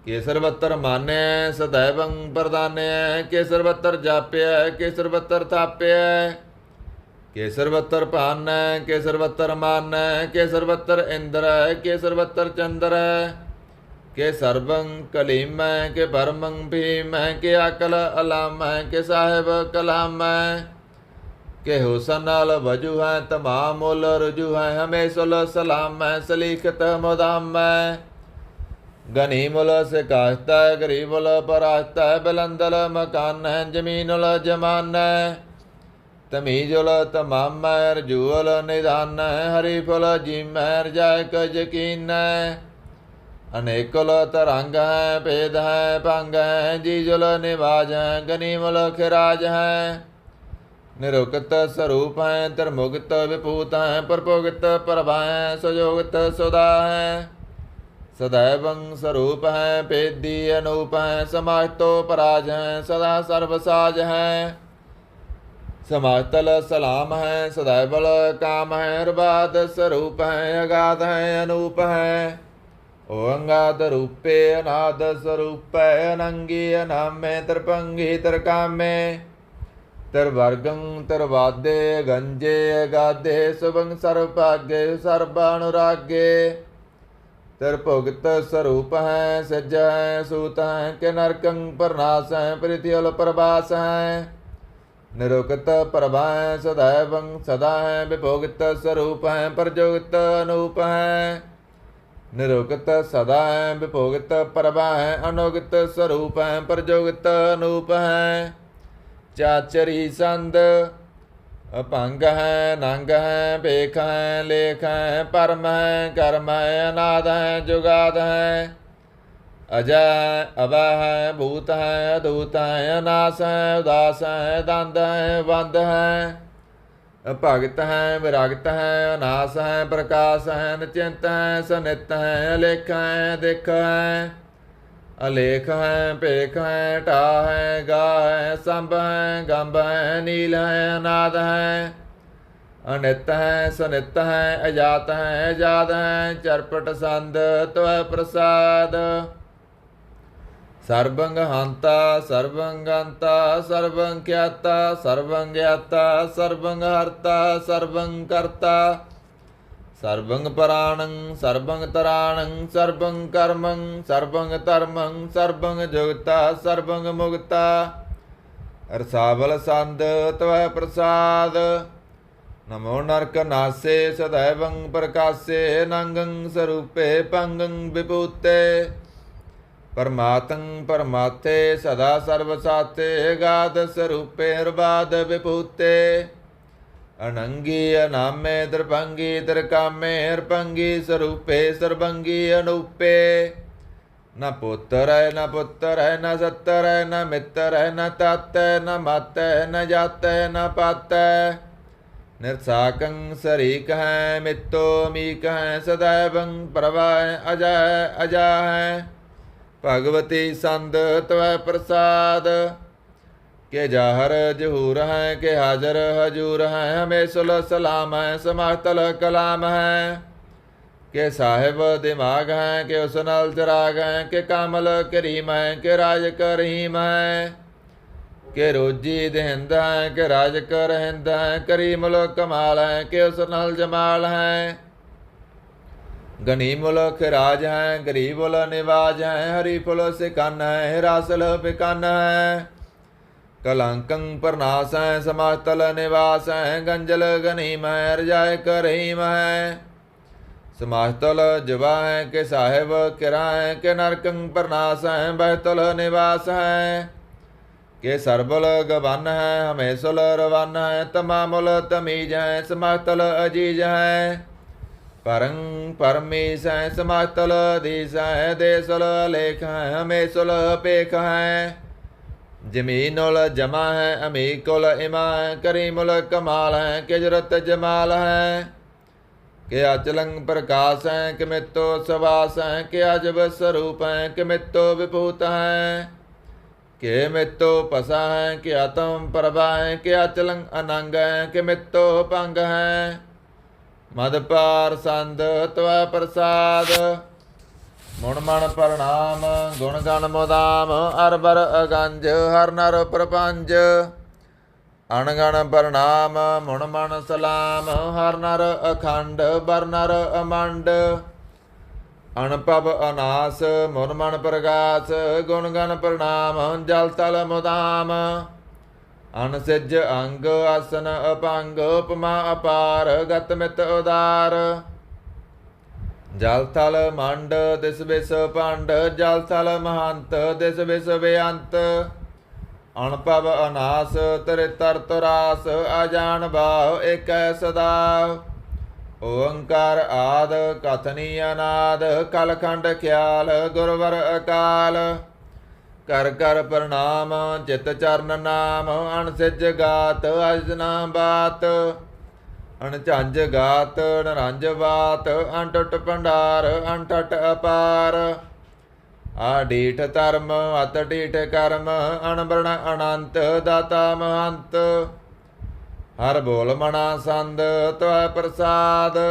ਕਿ ਸਰਬੱਤਰ ਮਾਨਿਆ ਸਦੈਵੰ ਪ੍ਰਦਾਨਿਆ ਕਿ ਸਰਬੱਤਰ ਜਾਪਿਆ ਕਿ ਸਰਬੱਤਰ ਥਾਪਿਆ ਕਿ ਸਰਬੱਤਰ ਭਾਨੈ ਕਿ ਸਰਬੱਤਰ ਮਾਨੈ ਕਿ ਸਰਬੱਤਰ ਇੰਦਰੈ ਕਿ ਸਰਬੱਤਰ ਚੰਦਰੈ ਕਿ ਸਰਬੰ ਕਲੀਮੈ ਕਿ ਭਰਮੰ ਭੀਮੈ ਕਿ ਅਕਲ ਅਲਾਮੈ ਕਿ ਸਾਹਿਬ ਕਲਾਮੈ ਕਿ ਹੁਸਨ ਨਾਲ ਵਜੂ ਹੈ ਤਮਾਮ ਮੁਲ ਰਜੂ ਹੈ ਹਮੇਸ਼ੁਲ ਸਲਾਮੈ ਸਲੀਖਤ ਮੁਦਾਮੈ ਗਨੀਮੁਲ ਸਿਕਾਸ਼ਤੈ ਗਰੀਬੁਲ ਪਰਾਸ਼ਤੈ ਬਲੰਦਲ ਮਕਾਨ ਹੈ ਜ਼ਮੀਨੁਲ ਜਮਾਨੈ ਤਮੀਜੁਲ ਤਮਾਮੈ ਰਜੂਲ ਨਿਦਾਨ ਹਰੀਫੁਲ ਜੀਮੈ ਰਜਾਇਕ ਯਕੀਨੈ ਅਨੇਕੁਲ ਤਰੰਗ ਹੈ ਭੇਦ ਹੈ ਭੰਗ ਹੈ ਜੀਜੁਲ ਨਿਵਾਜ ਹੈ ਗਨੀਮੁਲ ਖਿਰਾਜ ਹੈ ਨਿਰੁਕਤ ਸਰੂਪ ਹੈ ਧਰਮੁਕਤ ਵਿਭੂਤ ਹੈ ਪਰਭੁਗਤ ਪ੍ਰਭਾ ਹੈ ਸੁਜੋਗਤ ਸੁਦਾ ਹੈ ਸदैवं ਸਰੂਪ ਹੈ ਭੇਦੀ ਅਨੂਪ ਹੈ ਸਮਾਜਤੋ ਪਰਾਜ ਹੈ ਸਦਾ ਸਰਬ ਸਾਜ ਹੈ समातल सलाम है सदैवल काम है रबाद स्वरूप है अगाध है अनूप है ओ अंगाद रूपे अनाद स्वरूप है अनंगी अनामे त्रिपंगी त्रिकामे त्रिवर्गं त्रिवादे गंजे अगाधे शुभं सर्वभाग्ये सर्वानुरागे त्रिभुगत स्वरूप है सज्ज है सूत है कि नरकं प्रनाश है प्रीतियल प्रभास है निरुक्त प्रभा है सदैवं सदा है विभोगित स्वरूप है प्रजोगित अनूप है निरुक्त सदा है विभोगित प्रभा है अनुगित स्वरूप है प्रजोगित अनूप है चाचरी संद भंग है नंग है भेख है लेख है परम है कर्म है अनाद है जुगाद है अजय अभय है, भूत है, अधूत है, अनास है, उदास है, दंद है, बंद है, भगत है, विरगत है, अनास है, प्रकाश है, निचिंत है, सनित है, अलेख है, दिख है, अलेख है, पेख है, टा है, गा है, संभ है, गंभ है, नील है, अनाद है, अनित है, सनित है, अजात है, अजाद है, चरपट संद त्वै प्रसाद। सर्वं हंता सर्वं गंता सर्वं ख्याता सर्वं ज्ञाता सर्वं हर्ता सर्वं कर्ता सर्वं प्राणं सर्वं तराणं सर्वं कर्मं सर्वं धर्मं सर्वं जुगता सर्वं मुक्ता। रसावल संद त्वै प्रसाद। नमो नरक नासे सदैवं प्रकाशे नंगं स्वरूपे पंगं विभूते परमातं परमात्थे सदा सर्वसाते गाद स्वरूपेर्बाद विभूते अनंगी अनामे द्रभंगी द्रकामे हरपंगी स्वरूपे सर्वंगी अनूपे। न पुत्र है न पुत्र है न सत्तर है न मित्र है न तात है न मत है न जात है न पात है। निर्साकं शरीक है मित्तो मीक है सदैवं प्रभा अजय अजा है। भगवती संद त्वै प्रसाद। के जाहर जहूर हैं के हाजर हजूर हैं हमें सुल सलाम है समातल कलाम है। के साहिब दिमाग हैं के उसनल चराग हैं के कामल करीम हैं के राज करीम हैं। के रोजी दहिंद हैं के राज कर हिंद हैं करीमुल कमाल हैं के उसनल जमाल हैं। गनीमुल खिराज हैं गरीबुल निवाज हैं हरीफुल सिकन है हिरासल बिकन है। कलंकं प्रनाश है समातल निवास है गंजल गनीम है रजाय करीम है। समातल जुबा है के साहिब किरा है के नरकं प्रनाश है बहतुल निवास है। के सरबुल गवन है हमेशुल रवन है तमामुल तमीज है समातल अजीज है। परं परमेश है समातल देश है देशुल लेख है हमेशुल पेख है। जमीनुल जमा है अमीकुल इमा है करीमुल कमाल है के जरत जमाल है। के अचलंग प्रकाश है के मित्तो सवास है के अजब स्वरूप है के मित्तो विभूत है। के मित्तो पसा है के आत्म प्रभा है के अचलंग अनंग है के मित्तो पंग है। मदपार संद त्वै प्रसाद। मुण मण प्रणाम गुण गण मुदाम अरबर अगंज हर नर प्रपंच। अणगण प्रणाम मुण मण सलाम हर नर अखंड बर नर अमंड। अणपव अनास मुन मन प्रकाश गुण गण प्रणाम जल तल मुदाम। अनसिज अंग आसन अपंग उपमा अपार गतमित उदार। जल थल मंड दिस विस पंड जल थल महंत दिस विस बेअंत। अणपव अनास त्रितर तुरास अजान भाव एक सदाव। ओंकार आद कथनी अनाद कलखंड ख्याल गुरवर अकाल। कर कर प्रणाम चित चरण नाम अणसिज गात अजना बात। अणझंझ गात नरंज बात अणटुट भंडार अणठट अपार। आडीठ धर्म अत डीठ कर्म अणबरण अनंत दाता महंत। हर बोल मना संद त्वै प्रसाद।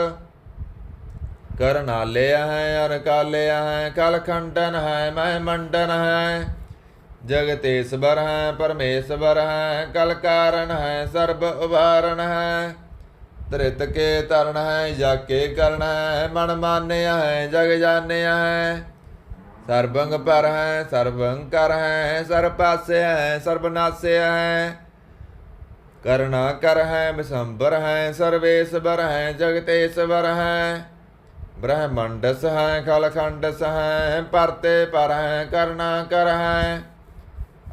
करनाले हैं अनकाले हैं कलखंडन है मह मंडन है। जगतेश्वर हैं परमेश्वर हैं कलकारण है सर्व उभारण है। त्रित के तरण है जाके करण है मन मान्य है जग जान्य है। सर्वंग पर है सर्वं कर है सर्वपास्य है सर्वनाश्य है। करना कर है विशंबर है सर्वेश्वर है जगतेश्वर है। ब्रह्मंडस है खलखंडस है परते पर है करना कर है।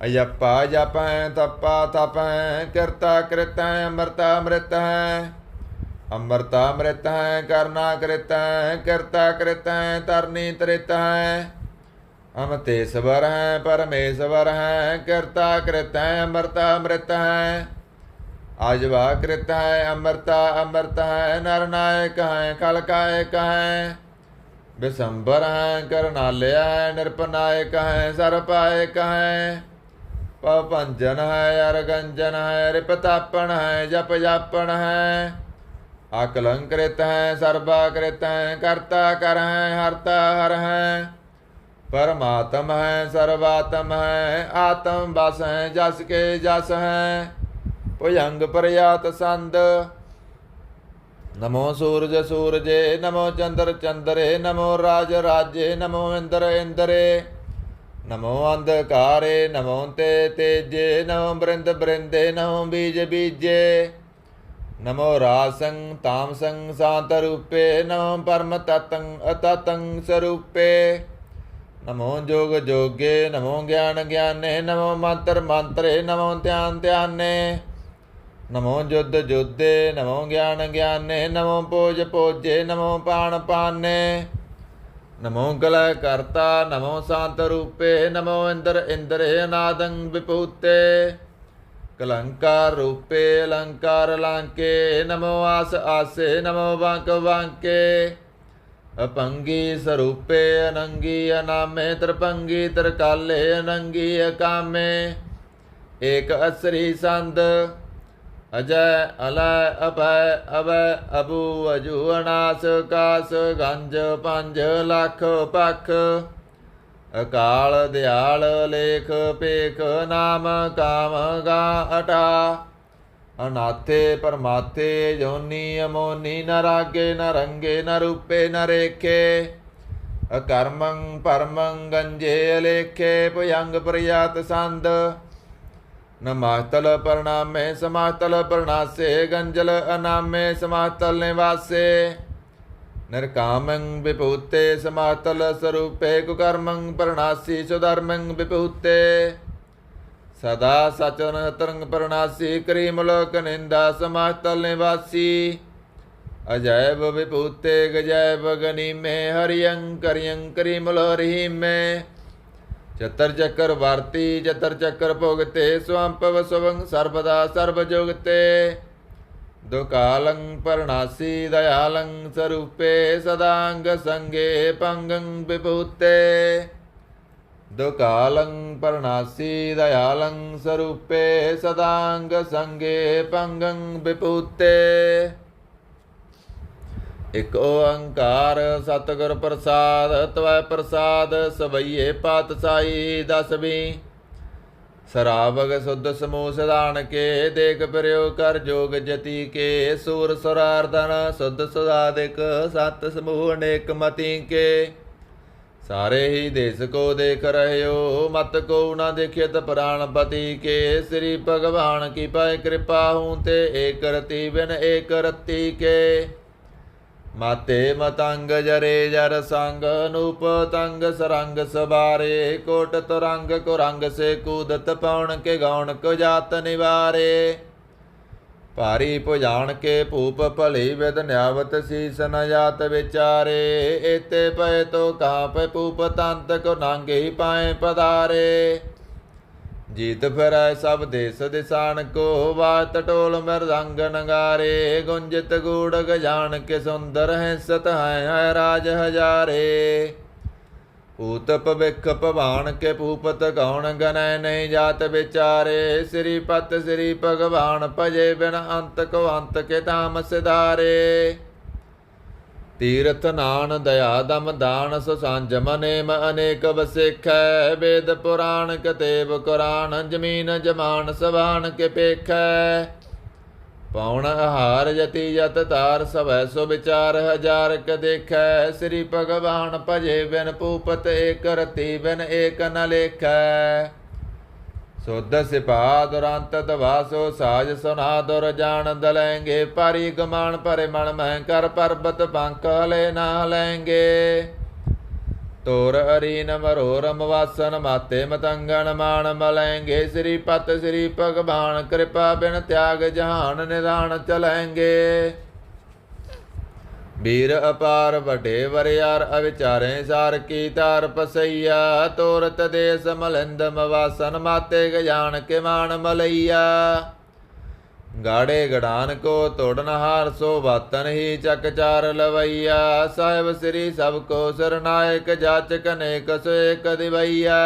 अयप्पा जप है तप्पा तप है कृता कृत है अमृता अमृत है। अमृता अमृत है करना कृत है कृता कृत है तरनी त्रित है। अमतेश्वर हैं परमेश्वर हैं, कृता कृत हैं अमृता अमृत हैं, आजवा कृत हैं अमृता अमृत हैं, नरनायक हैं खलकायक हैं, विशंबर हैं करनालय हैं, निरपनायक हैं सर्वपायक हैं, पवभंजन है अरगंजन है, रिपतापन है जप जापन है, आकलंकृत हैं सर्वाकृत हैं, कर्ता कर हैं हरता हर हैं, परमात्म है सर्वात्म है, आत्म बस हैं जस के जस हैं, भुजंग प्रयात संद। नमो सूरज सूरजे, नमो चंद्र चंद्रे, नमो राज राजे, नमो इंद्र इंद्रे, नमो अंधकारे, नमो ते तेजे, नमो बृंद बृंदे, नमो बीज बीजे, नमो रासं तामसं शांत रूपे, नमो परम ततं अततं स्वरूपे, नमो जोग जोगे, नमो ज्ञान ज्ञाने, नमो मंत्र मंत्रे, नमो ध्यान ध्याने, नमो युद्ध युद्धे, नमो ज्ञान ज्ञाने, नमो पोज पोजे, नमो पान पाने, नमो कलय कर्ता, नमो शांत रूपे, नमो इंद्र इंद्रे अनादं विभूते, कलंकार रूपे अलंकार लांके, नमो आस आसे, नमो वांक वांके, अपंगी स्वरूपे अनंगी अनामे, त्रिपंगी त्रिकाले अनंगी अकामे, एक असरी संद, अजय अलय अभय अभय अबू अजू अनास कास, गंज पंज लख पख, अकाल दयाल लेख पेख, नाम काम गा अटा, अनाथे परमाथे योनी अमोनी, न रागे न रंगे न रूपे न रेखे, अकर्मं परमं गंजे अलेखे, भुजंग प्रयात संद, नमातल प्रणामे समातल प्रणासे, गंजल अनामे समातल निवासे, निर्कामं विभूते समातल स्वरूपे, कुकर्मं प्रणासी सुधर्मं विभूते, सदा सचन तरंग प्रणासी, करीमलोक निंदा समातल निवासी, अजैब विभूते गजैब गनी में, हरियं करियं करीमल रहीम में, चतर चक्र वार्ती चतर चक्र भोगते, स्वंपव स्वं सर्वदा सर्वजोगते, दुकालं प्रणासी दयालं स्वरूपे, सदांग संगे पंगं विभूते, दुकालं प्रणासी दयालं स्वरूपे, सदांग संगे पंगं विभूते, एक ओंकार सतगुर प्रसाद, त्वै प्रसाद सवैये पातशाही दसवीं, सरावग शुद्ध समूह सिधान के, देख प्रयो कर जोग जति के, सूर सुरार्दन शुद्ध सुधादिक, सत समूह अनेक मति के, सारे ही देश को देख रहे हो, मत को न देखियत प्राणपति के, श्री भगवान की पाए कृपा हूँ ते, एक रति बिन एक रति के, माते मतंग जरे जर संग, नूप तंग सरंग सवारे, कोट तुरंग कुरंग से कूदत, पौन के गौण को जात निवारे, भारी भुजान के भूप भली विद न्यावत, शीस न जात विचारे, एते पय तो कहाँ पे भूप तंत को नांगे पाए पधारे, जीत फिर सब देश दिशान को, वात टोल मृदंग नगारे, गुंजित गूढ़ गजान के सुंदर हैं, सत हैं राज हजारे, पूत पविख पवान के भूपत गौण गनय नहीं जात विचारे, श्रीपत श्री भगवान भजे बिन अंत को अंत के धाम सिधारे, तीर्थ नान दया दम दान सुसांझ मनेम अनेक बसिख, वेद पुराण कतेब कुरान, जमीन जमान सवान के पेख, पौन आहार जति जत तार, सब सुविचार हजार क देख, श्री भगवान भजे बिन भूपत, एक रति बिन एक न लेख, शुद्ध सिपा दुरांत दवासो, साज सुना दुर जान दलेंगे, पारी गमान परे मन मह कर, पर्वत पंख हले न हलेंगे, तोर अरीन मरोरम वासन, माते मतंगन मान मलेंगे, श्रीपत श्री भगवान कृपा बिन त्याग जहान निधान चलेंगे, ਵੀਰ ਅਪਾਰ ਵਟੇ ਵਰਿਆਰ ਅਵਿਚਾਰੇ ਸਾਰ ਕੀ ਤਾਰ ਪਸਈਆ ਤੋਰਤ ਦੇਸ ਮਲਿੰਦਮ ਵਾਸਨ ਮਾਤੇ ਗਜਾਨ ਕੇ ਮਾਨ ਮਲਈਆ ਗਾੜੇ ਗੜਾਨ ਕੋ ਤੋੜਨਹਾਰ ਸੋ ਬਾਤਨ ਹੀ ਚੱਕ ਚਾਰ ਲਵਈਆ ਸਾਹਿਬ ਸ੍ਰੀ ਸਭ ਕੋ ਸਰਨਾਇਕ ਜਾਚਕ ਅਨੇਕ ਸੋ ਏਕ ਦਿਵਈਆ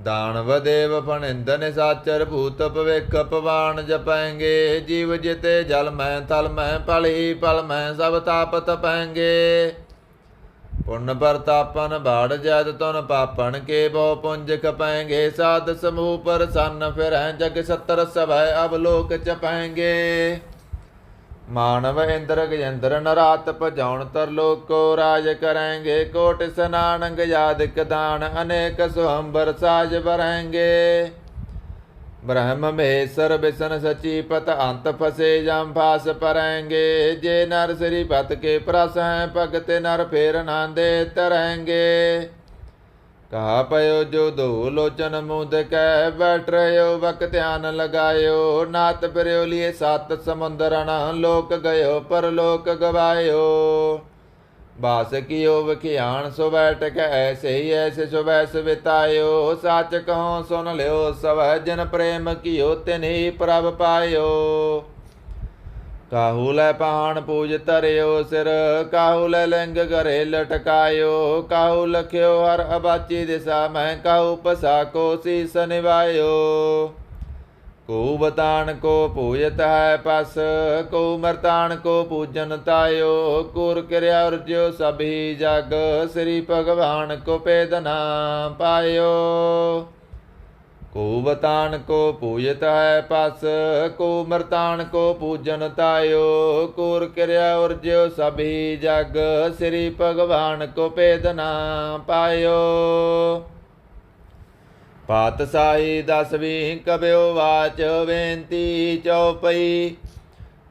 ਦਾਨਵ ਦੇਵ ਫਣਿੰਦਨ ਸਾਚਰ ਭੂਤ ਭਵਿਖ ਪਵਾਨ ਜਪੈਂਗੇ ਜੀਵ ਜਿਤੇ ਜਲ ਮੈਂ ਥਲ ਮੈਂ ਪਲ ਹੀ ਪਲ ਮੈਂ ਸਭ ਤਾਪ ਤਪੈਂਗੇ ਪੁੰਨ ਪ੍ਰਤਾਪਨ ਬਾੜ ਜਦ ਤੁਨ ਪਾਪਨ ਕੇ ਬਹੁ ਪੁੰਜ ਖਪੈਂਗੇ ਸਾਧ ਸਮੂਹ ਪ੍ਰਸੰਨ ਫਿਰੈ ਜਗ ਸਤਰ ਸਭੈ ਅਵਲੋਕ ਚਪੈਂਗੇ ਮਾਨਵ ਇੰਦਰ ਗਜੇਂਦਰ ਨਰਾਤ ਭਜਾਉਣ ਤਰਲੋਕੋ ਰਾਜ ਕਰੈਂਗੇ ਕੋਟ ਸਨਾਨੰਗ ਯਾਦਿਕ ਦਾਨ ਅਨੇਕ ਸੁਹੰਬਰ ਸਾਜ ਬਰੈਂਗੇ ब्रह्म महेश्वर बिसन सची पत अंत फसे जम फास परेंगे जे नर श्रीपत के प्रस हैं भगत नर फेर नांदे तरेंगे कहा पयो जो दो लोचन मुद कै बैठ रहो वक ध्यान लगायो नात फिरो लिए सात समुंदरन लोक गयो परलोक गवायो बास कियो विखियान सो बैठ के ऐसे ही ऐसे सो वैस बितायो साच कहो सुन लियो सब जिन प्रेम कियो तिन ही प्रभ पायो काहू लै पहान पूज तरियो सिर काहू लै लिंग घरे लटकायो काहू लख्यो हर अबाची दिशा मैं काहू पसा को शीस निभायो को बतान को पूजत है पस को मरतान को पूजन तायो कुर क्रिया जो सभी जग श्री भगवान को पेदना पायो को बतान को पूजत है पस को मरतान को पूजन तायो कुर क्रिया जो सभी जग श्री भगवान को पेदना पायो पातशाही दसवीं कब्यो वाच बेनती चौपई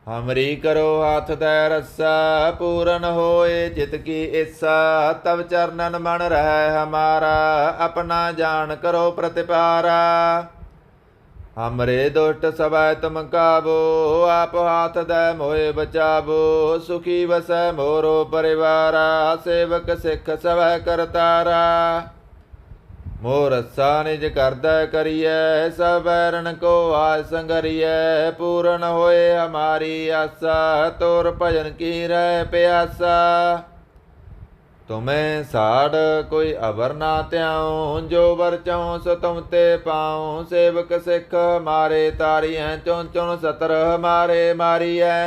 हमरी करो हाथ दै रस्सा पूरन होए चित की इच्छा तब चरणन मन रह हमारा अपना जान करो प्रतिपारा हमरे दुष्ट सबै तुम काबो आप हाथ दै मोए बचाबो सुखी वसै मोरो परिवारा सेवक सिख सबै करतारा मोर रस्सा निज करदै करिए सब बैरन को आज संगरिए पूरन होए हमारी आशा तोर भजन की रह प्यासा तुम्हें साड़ कोई अबर ना त्याऊं जो वर चाऊं सो तुम ते पाऊं सेवक सिख हमारे तारी हैं चुन चुन सतर हमारे मारी है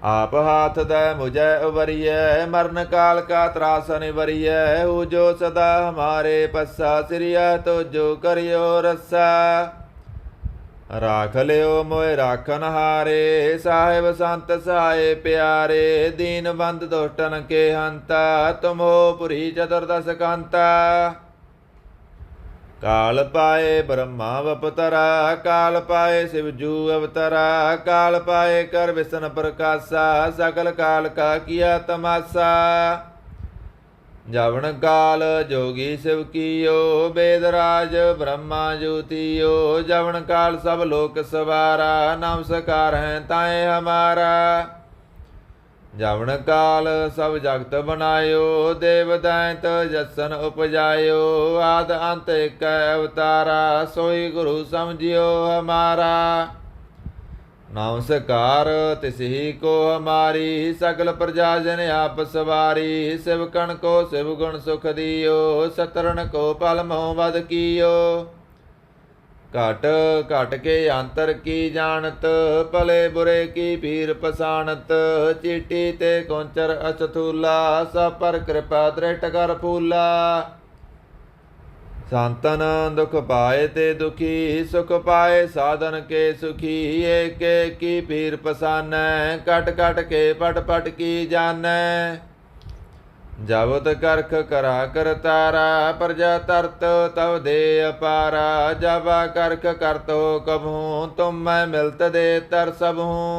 आप हाथ दै मुझे उबरिय मरण काल का त्रास निवरिय हो जो सदा हमारे पस्सा सिरिया तो जो करियो रस्सा राख लियो मोए राखन हारे साहिब संत सहाय प्यारे दीन बंद दुष्टन के हंता तुम हो पुरी चतुर्दश कांता काल पाए ब्रह्मा अवतरा काल पाए शिवजू अवतरा काल पाए कर विष्णु प्रकाशा सकल काल का किया तमाशा जवन काल जोगी शिव कियो वेदराज ब्रह्मा ज्योतियो जवन काल सब लोक सवारा नमस्कार हैं ताए हमारा जवन काल सब जगत बनायो देव दैत जसन उपजायो आद अंत एक अवतारा सोई गुरु समझियो हमारा नमस्कार तिसही को हमारी सकल प्रजा जन आप सवारी शिवकण को शिव गुण सुख दियो सतरण को पल मोह वध कियो घट घट के अंतर की जानत भले बुरे की पीर पसानत चीटी ते कौंचर अस्थूला सब पर कृपा दृढ़ कर फूला संतन दुख पाए ते दुखी सुख पाए साधन के सुखी एक की पीर पसानै कट कट के पट पट की जानै जबत करख करा कर तारा प्रजा तरत तव दे अपारा जबा करख करत हो कबहूँ तुम मैं मिलत दे तर सब हूँ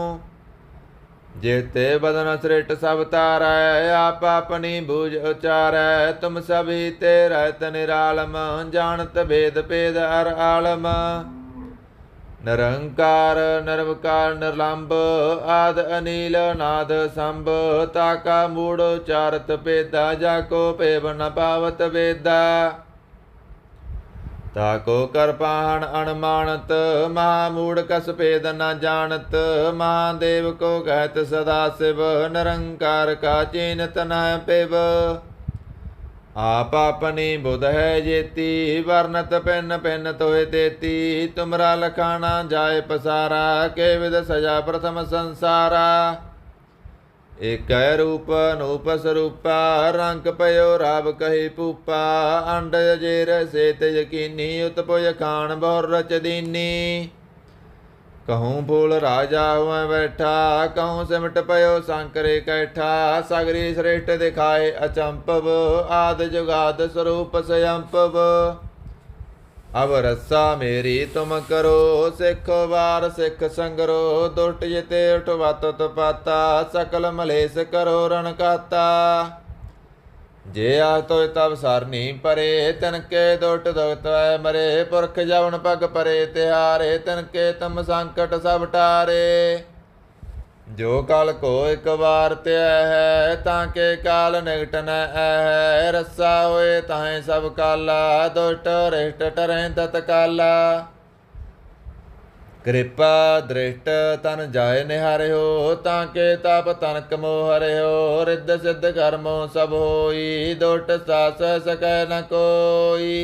जेते बदन सृट सब तारै आप अपनी बूझ उचारै तुम सभी ते रहत निरालम जानत भेद पेद अर आलम ਨਿਰੰਕਾਰ ਨਿਰਵਕਾਰ ਨਿਰਲੰਭ ਆਦ ਅਨੀਲ ਨਾਦ ਸੰਭ ਤਾਕਾ ਮੂੜ ਉਚਾਰਤ ਭੇਦਾ ਜਾ ਕੋ ਭੇਵ ਨ ਪਾਵਤ ਵੇਦਾ ਤਾਕੋ ਕਰਪਾਹਣ ਅਣਮਾਨਤ ਮਹਾਮੂੜ ਕਸ ਭੇਦ ਨ ਜਾਣਤ ਮਹਾਦੇਵ ਕੋ ਕਹਿਤ ਸਦਾ ਸਿਵ ਨਿਰੰਕਾਰ ਕਾ ਚੀਨਤ ਨ ਪਿਵ आप अपनी बुध है जेती वर्णत पिन पिन तोय देती तुमरा लखाना जाय पसारा के विद सजा प्रथम संसारा एक रूप अनूप स्वरूपा रंग पयो राव कही पूपा अंड जेर सेत यकीनी उत्पय खान बहुर रच दीनी कहूँ फूल राजा हुआ बैठा कहूँ सिमट पयो सांकरे कैठा सगरी श्रेष्ठ दिखाए अचंपव आद जुगाद स्वरूप स्वयंपव अब रस्सा मेरी तुम करो सिख वार सिख संगरो दुष्ट जिते उठवात पाता सकल मलेस करो रण काता जे आ तो तब सरनी परे तिनके दुष्ट दुखत मरे पुरख जवन पग परे तिहारे तिनके तम संकट सब टारे जो कल को एक बार त्या है ताके काल निकट न है रस्सा होए ताहे सब काला दुष्ट रिष्ट टरें तत्काला कृपा दृष्ट तन जाय निहारियो ताके ताप तनक मोह हरियो रिद्ध सिद्ध कर्मो सब होई दुष्ट सास सकै न कोई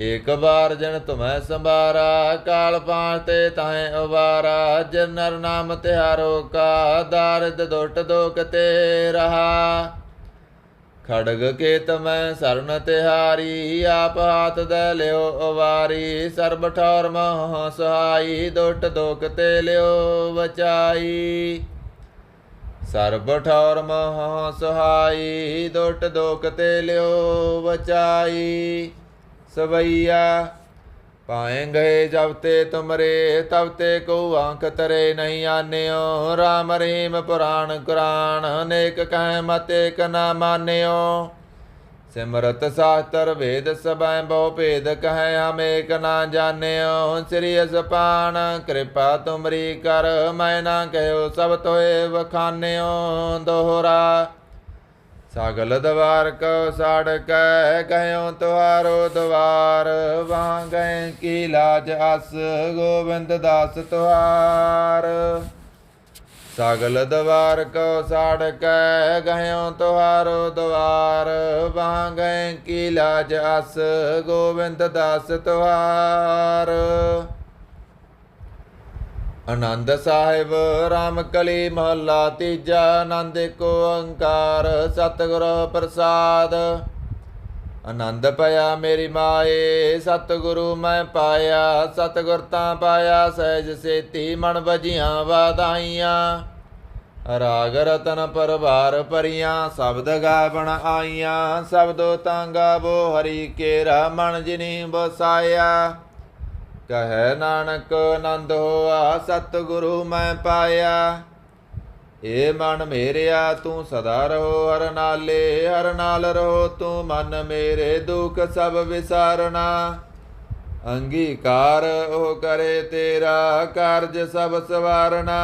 एक बार जन तुम्हें संभारा काल पाते ताहे उबारा जिन नर नाम तिहारो का दारिद दुष्ट दोख ते रहा खड़ग केत मैं सरन तिहारी आप हाथ दे लियो उवारी सर्ब ठौर मोह सहाई दुष्ट दोख ते लियो बचाई सर्ब ठौर मोह सहाई दुष्ट दोख ते लियो बचाई सवैया पाए गए जब ते तुमरे तब ते को आंख तरे नहीं आन्यो राम रहीम पुराण कुरान अनेक कह मत एक न मान्यो सिमरत शास्त्र वेद सबैं बहु भेद कह हम एक न जान्यो श्री असपान कृपा तुमरी कर मैं ना कहो सब तोए वखान्यो दोहरा सगल द्वार को साड़क कहो तुहारो द्वार वहाँ गए की लाज अस गोविंद दास तुहार सगल द्वार को साड़क कहो तुहारो द्वार वहाँ गए की लाज अस गोविंद दास तुहार आनंद साहिब राम कली महला तीजा आनंद को ओंकार सतगुर प्रसाद आनंद पाया मेरी माए सतगुरु मैं पाया सतगुर तां पाया सहज सेती मन बजियां वाधाइयां राग रतन परवार परियां शब्द गावण आईयां शब्दो तां गावो हरि केरा मन जिनी बसाया कह नानक आनंद होआ सतगुरु मैं पाया ए मन मेरिया तू सदा रहो हर नाल रहो तू मन मेरे दुख सब विसारना अंगीकार ओ करे तेरा कारज सब सवारना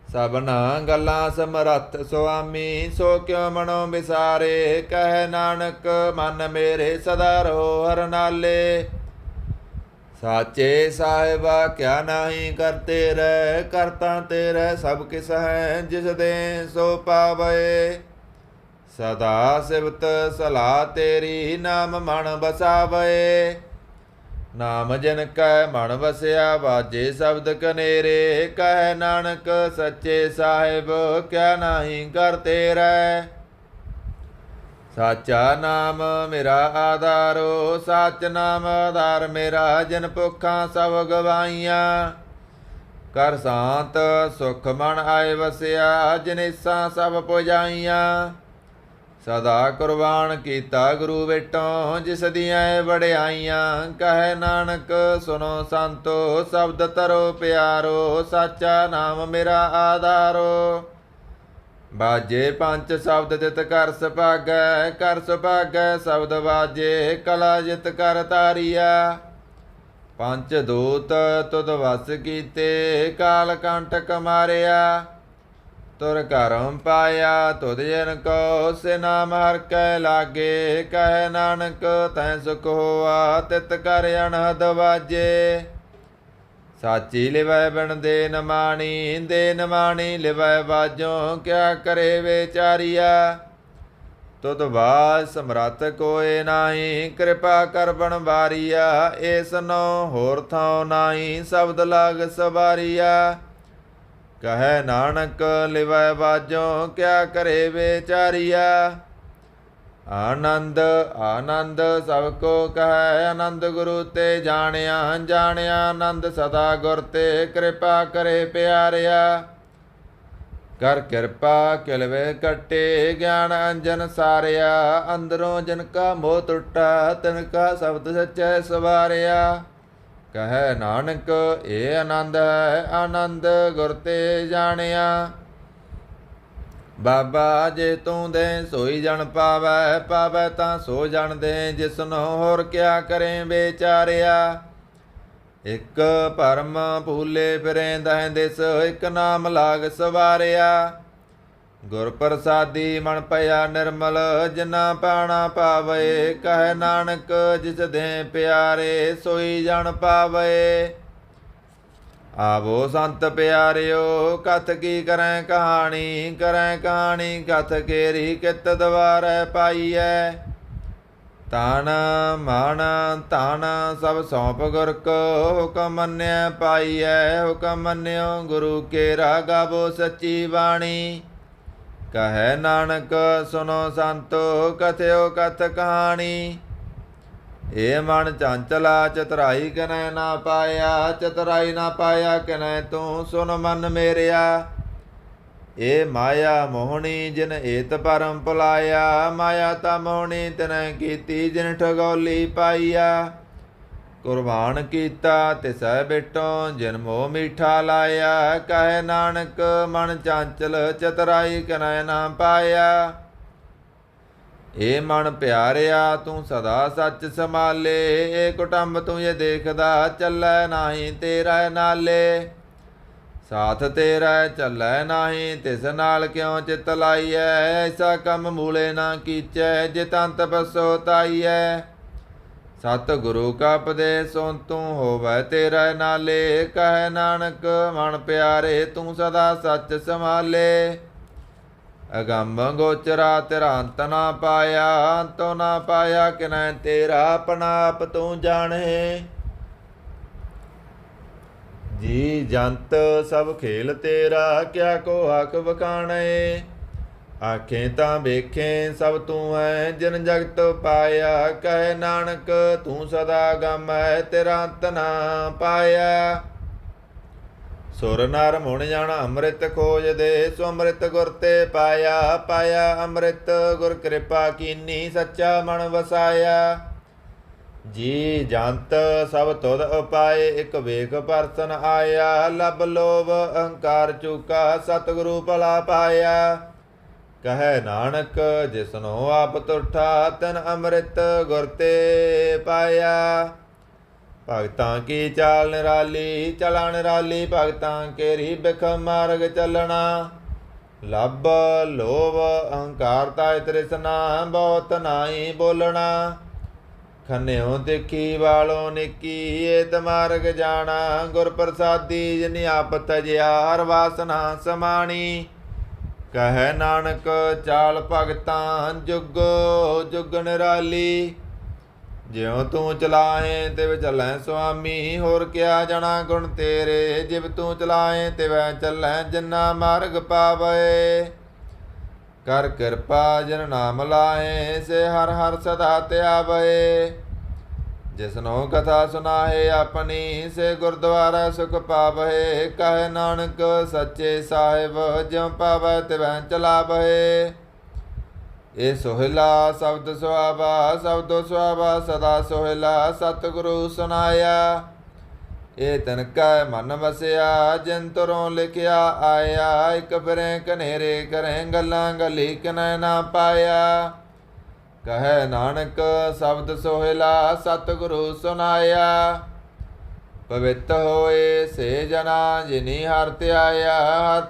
सबना गल्लां समरथ स्वामी सो क्यों मनो विसारे कह नानक मन मेरे सदा रहो हर नाले साचे साहिबा क्या नहीं करते रह करता तेरे सब किस है जिस दे सो पावे सदा सिवत सलाह तेरी नाम मन बसावे नाम जन कै मन बसया बाजे शब्द कनेरे कह नानक सच्चे साहिब क्या नहीं करते रह साचा नाम मेरा आधारो सच नाम आधार मेरा जिन भुखा सब गवाइया कर शांत सुख मन आए वसिया जिनिसा सब पुजाइया सदा कुर्बान कीता गुरु बेटों जिस दियाँ वड़ियाइयां कह नानक सुनो संतो शब्द तरो प्यारो साचा नाम मेरा आधारो बाजे पंच शब्द जित कर सुभागै शब्द बाजे कला जित कर तारिया ਪੰਚ ਦੂਤ ਤੁਧ ਵਸ ਕੀਤੇ, ਕਾਲ ਕੰਟਕ ਮਾਰਿਆ। ਤੁਰ ਘਰਮ ਪਾਇਆ ਤੁਧ ਜਨ ਕੋ, ਸੇ ਨਾਮ ਹਰ ਕੈ ਲਾਗੇ। ਕਹੈ ਨਾਨਕ ਤੈ ਸੁਖ ਹੋਆ, ਤਿਤ ਕਰ ਅਨਹਦ ਵਾਜੇ। ਸਾਚੀ ਲਿਵੈ ਬਿਨ ਦੇ ਨ ਮਾਣੀ, ਦੇ ਨ ਮਾਣੀ ਲਿਵੈ ਬਾਜੋ। ਕਿਆ ਕਰੇ ਵਿਚਾਰੀਆ, ਤੁਧ ਬਾਜ ਸਮਰੱਥ ਕੋਇ ਨਾਹੀ। ਕਿਰਪਾ ਕਰ ਬਣ ਬਾਰੀਆ, ਏਸ ਨੋ ਹੋਰ ਥਾਉ ਨਾਹੀ। ਸ਼ਬਦ ਲਾਗ ਸਵਾਰੀਆ, ਕਹੈ ਨਾਨਕ ਲਿਵੈ ਬਾਜੋ। ਕਿਆ ਕਰੇ ਵਿਚਾਰੀਆ, ਆਨੰਦ ਆਨੰਦ ਸਭ ਕੋ ਕਹੈ। ਆਨੰਦ ਗੁਰੂ ਤੇ ਜਾਣਿਆ, ਜਾਣਿਆ ਆਨੰਦ ਸਦਾ ਗੁਰ ਤੇ। ਕਿਰਪਾ ਕਰੇ ਪਿਆਰਿਆ, ਕਰ ਕਿਰਪਾ ਕਿਲਵੇ ਕੱਟੇ। ਗਿਆਨ ਅੰਜਨ ਸਾਰਿਆ, ਅੰਦਰੋਂ ਜਿਨ ਕਾ ਮੋਹ ਟੁੱਟਾ। ਤਿਨ ਕਾ ਸ਼ਬਦ ਸਚੈ ਸਵਾਰਿਆ। ਕਹੈ ਨਾਨਕ ਇਹ ਆਨੰਦ ਹੈ, ਆਨੰਦ ਗੁਰ ਤੇ ਜਾਣਿਆ। ਬਾਬਾ ਜੇ ਤੂੰ ਦੇ ਸੋਈ ਜਨ ਪਾਵੈ, ਪਾਵੈ ਤਾਂ ਸੋ ਜਨ ਦੇ। ਜਿਸਨੋ ਹੋਰ ਕਿਆ ਕਰੇ ਵਿਚਾਰਿਆ। ਇਕ ਭਰਮ ਭੂਲੇ ਫਿਰੇ ਦਹਿ ਦਿਸ, ਇਕ ਨਾਮ ਲਾਗ ਸਵਾਰਿਆ। ਗੁਰ ਪ੍ਰਸਾਦੀ ਮਨ ਭਇਆ ਨਿਰਮਲ, ਜਿਨਾ ਪਾਣਾ ਪਾਵੇ। ਕਹੈ ਨਾਨਕ ਜਿਸ ਦੇ ਪਿਆਰੇ, ਸੋਈ ਜਨ ਪਾਵੇ। ਆਵੋ ਸੰਤ ਪਿਆਰਿਓ, ਕਥ ਕੀ ਕਰੈ ਕਹਾਣੀ। ਕਰੈ ਕਹਾਣੀ ਕਥ ਕੇਰੀ, ਕਿਤ ਦਵਾਰੈ ਪਾਈਐ। ਤਾਨ ਮਾਨ ਤਾਨ ਸਭ ਸੌਂਪ ਗੁਰ ਕੋ, ਹੁਕਮ ਮੰਨਿਆ ਪਾਈਐ। ਹੁਕਮ ਮੰਨਿਓ ਗੁਰੂ ਕੇਰਾ, ਗਾਵੋ ਸੱਚੀ ਬਾਣੀ। ਕਹੈ ਨਾਨਕ ਸੁਨੋ ਸੰਤੋ, ਕਥਿਓ ਕਥ ਕਹਾਣੀ। ਇਹ ਮਨ ਚੰਚਲਾ, ਚਤੁਰਾਈ ਕਿਨੈ ਨਾ ਪਾਇਆ। ਚਤੁਰਾਈ ਨਾ ਪਾਇਆ ਕਿਨੈ ਤੂੰ, ਸੁਨ ਮਨ ਮੇਰਿਆ। ਇਹ ਮਾਇਆ ਮੋਹਣੀ ਜਿਨ ਏਤ ਭਰਮ ਭੁਲਾਇਆ। ਮਾਇਆ ਤਾਂ ਮੋਹਣੀ ਤਿਨੈ ਕੀਤੀ, ਜਿਨ ਠਗੌਲੀ ਪਾਈਆ। ਕੁਰਬਾਨ ਕੀਤਾ ਤਿਸੈ ਬਿਟੋ, ਜਿਨ ਮੋਹ ਮੀਠਾ ਲਾਇਆ। ਕਹੈ ਨਾਨਕ ਮਨ ਚੰਚਲ, ਚਤੁਰਾਈ ਕਿਨੈ ਨਾ ਪਾਇਆ। ਇਹ ਮਨ ਪਿਆਰਿਆ ਤੂੰ ਸਦਾ ਸੱਚ ਸੰਭਾਲੇ। ਇਹ ਕੁਟੰਬ ਤੂੰ ਇਹ ਦੇਖਦਾ, ਚੱਲੈ ਨਾਹੀ ਤੇਰਾ ਨਾਲੇ। ਸਾਥ ਤੇਰਾ ਚੱਲੈ ਨਾਹੀ, ਤਿਸ ਨਾਲ ਕਿਉ ਚਿਤ ਲਾਈਐ। ਐਸਾ ਕੰਮ ਮੂਲੇ ਨਾ ਕੀਚੈ, ਜਿਤ ਅੰਤ ਪਛੋਤਾਈਐ। ਸਤ ਗੁਰੂ ਕਾ ਉਪਦੇਸ ਸੁਣ ਤੂੰ, ਹੋਵੈ ਤੇਰਾ ਨਾਲੇ। ਕਹੈ ਨਾਨਕ ਮਨ ਪਿਆਰੇ, ਤੂੰ ਸਦਾ ਸੱਚ ਸੰਭਾਲੇ। ਅਗੰਮ ਗੋਚਰਾ ਤੇਰਾ ਅੰਤ ਨਾ ਪਾਇਆ। ਅੰਤੋ ਨਾ ਪਾਇਆ ਕਿਨੈ ਤੇਰਾ, ਆਪਣਾ ਆਪ ਤੂੰ ਜਾਣੇ। ਜੀ ਜੰਤ ਸਭ ਖੇਲ ਤੇਰਾ, ਕਿਆ ਕੋ ਹਕ ਵਖਾਣੇ। ਆਖੇ ਤਾਂ ਵੇਖੇ ਸਭ ਤੂੰ ਹੈ, ਜਿਨ ਜਗਤ ਪਾਇਆ। ਕਹੈ ਨਾਨਕ ਤੂੰ ਸਦਾ ਗਮ ਹੈ, ਤੇਰਾ ਅੰਤ ਨਾ ਪਾਇਆ। ਸੁਰ ਨਰ ਮੁਣ ਜਨ ਅੰਮ੍ਰਿਤ ਖੋਜਦੇ, ਸੋ ਅੰਮ੍ਰਿਤ ਗੁਰ ਤੇ ਪਾਇਆ। ਪਾਇਆ ਅੰਮ੍ਰਿਤ ਗੁਰ ਕਿਰਪਾ ਕੀਨੀ, ਸੱਚਾ ਮਨ ਵਸਾਇਆ। ਜੀ ਜੰਤ ਸਭ ਤੁਧ ਉਪਾਏ, ਇਕ ਵੇਖ ਪਰਸਨ ਆਇਆ। ਲਬ ਲੋਭ ਅਹੰਕਾਰ ਚੂਕਾ, ਸਤਿਗੁਰੂ ਭਲਾ ਪਾਇਆ। ਕਹੈ ਨਾਨਕ ਜਿਸਨੋ ਆਪ ਤੁਠਾ, ਤਨ ਅੰਮ੍ਰਿਤ ਗੁਰ ਤੇ ਪਾਇਆ। ਭਗਤਾਂ ਕੀ ਚਾਲ ਨਿਰਾਲੀ, ਚਲਾ ਨਿਰਾਲੀ ਭਗਤਾਂ ਕੇਰੀ। ਬਿਖ ਮਾਰਗ ਚੱਲਣਾ, ਲੱਭ ਲੋਭ ਅਹੰਕਾਰ ਤਾ ਤ੍ਰਿਸ਼ਨਾ। ਬਹੁਤ ਨਾਹੀ ਬੋਲਣਾ, ਖੰਨਿਓ ਦੇਖੀ ਵਾਲੋ ਨਿੱਕੀ। ਏਤ ਮਾਰਗ ਜਾਣਾ, ਗੁਰ ਪ੍ਰਸਾਦੀ ਜਿਨ ਆਪ ਤਜਿਆ। ਹਰ ਵਾਸਨਾ ਸਮਾਣੀ, ਕਹੈ ਨਾਨਕ ਚਾਲ ਭਗਤਾਂ ਜੁਗੋ ਜੁਗ ਨਿਰਾਲੀ। ਜਿਉ ਤੂੰ ਚਲਾਏ ਤਿਵ ਚੱਲੈ ਸੁਆਮੀ, ਹੋਰ ਕਿਆ ਜਣਾ ਗੁਣ ਤੇਰੇ। ਜਿਵ ਤੂੰ ਚਲਾਏ ਤਿਵੈ ਚੱਲੈ, ਜਿਨਾ ਮਾਰਗ ਪਾਵੇ। ਕਰ ਕਿਰਪਾ ਜਿਨ ਨਾਮ ਲਾਏ, ਸੇ ਹਰ ਹਰ ਸਦਾ ਧਿਆਵੇ। ਜਿਸਨੋ ਕਥਾ ਸੁਨਾਏ ਆਪਣੀ, ਸੇ ਗੁਰਦੁਆਰਾ ਸੁਖ ਪਾਵੇ। ਕਹੈ ਨਾਨਕ ਸੱਚੇ ਸਾਹਿਬ, ਜਿਉ ਪਾਵੈ ਤਿਵੈ ਚਲਾਵੇ। ਇਹ ਸੋਹਿਲਾ ਸ਼ਬਦ ਸੁਹਾਵਾ, ਸ਼ਬਦੋ ਸੁਹਾਵਾ ਸਦਾ ਸੋਹਿਲਾ। ਸਤਿਗੁਰੂ ਸੁਨਾਇਆ, ਇਹ ਤਿਨ ਕੈ ਮਨ ਵਸਿਆ। ਜਿਨ ਤੁਰੋਂ ਲਿਖਿਆ ਆਇਆ, ਇਕ ਫਿਰੇ ਕਨੇਰੇ ਕਰੇ। ਗੱਲਾਂ ਗਲੀ ਕਿਨੈ ਨਾ ਪਾਇਆ। ਕਹੈ ਨਾਨਕ ਸ਼ਬਦ ਸੋਹਿਲਾ, ਸਤਿਗੁਰੂ ਸੁਨਾਇਆ। ਪਵਿੱਤ ਹੋਏ ਸੇ ਜਨਾ ਜਿਨੀ ਹਰਿ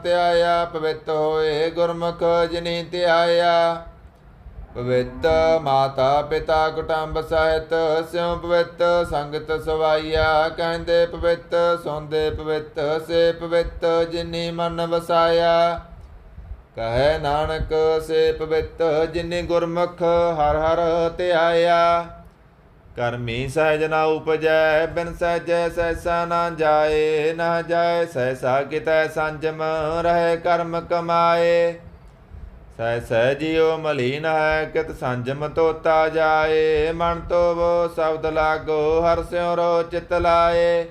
ਧਿਆਇਆ ਪਵਿੱਤ ਹੋਏ ਗੁਰਮੁਖ ਜਿਨੀ ਧਿਆਇਆ। ਪਵਿੱਤ ਮਾਤਾ ਪਿਤਾ ਕੁਟੰਬ ਸਾਹਿਤ ਸਿਉ ਪਵਿੱਤ ਸੰਗਤ ਸਵਾਈਆ। ਕਹਿੰਦੇ ਪਵਿੱਤ ਸੌਂਦੇ ਪਵਿੱਤ ਸੇ ਪਵਿੱਤ ਜਿਨੀ ਮਨ ਵਸਾਇਆ। ਕਹੈ ਨਾਨਕ ਸੇ ਪਵਿੱਤ ਜਿਨੀ ਗੁਰਮੁਖ ਹਰਿ ਹਰਿ ਧਿਆਇਆ। ਕਰਮੀ ਸਹਿਜ ਨ ਉਪਜੈ ਬਿਨ ਸਹਿਜੈ ਸਹਿਸਾ ਨਾ ਜਾਏ ਸਹਿਸਾ ਕਿਤੈ ਸੰਜਮ ਰਹਿ ਕਰਮ ਕਮਾਏ। ਸਹਿ ਜਿਉ ਮਲੀਨ ਹੈ ਕਿਤ ਸੰਜਮ ਤੋਤਾ ਜਾਏ। ਮਨ ਤੋਵੋ ਸ਼ਬਦ ਲਾਗੋ ਹਰਿ ਸਿਉ ਰੋ ਚਿਤ ਲਾਏ।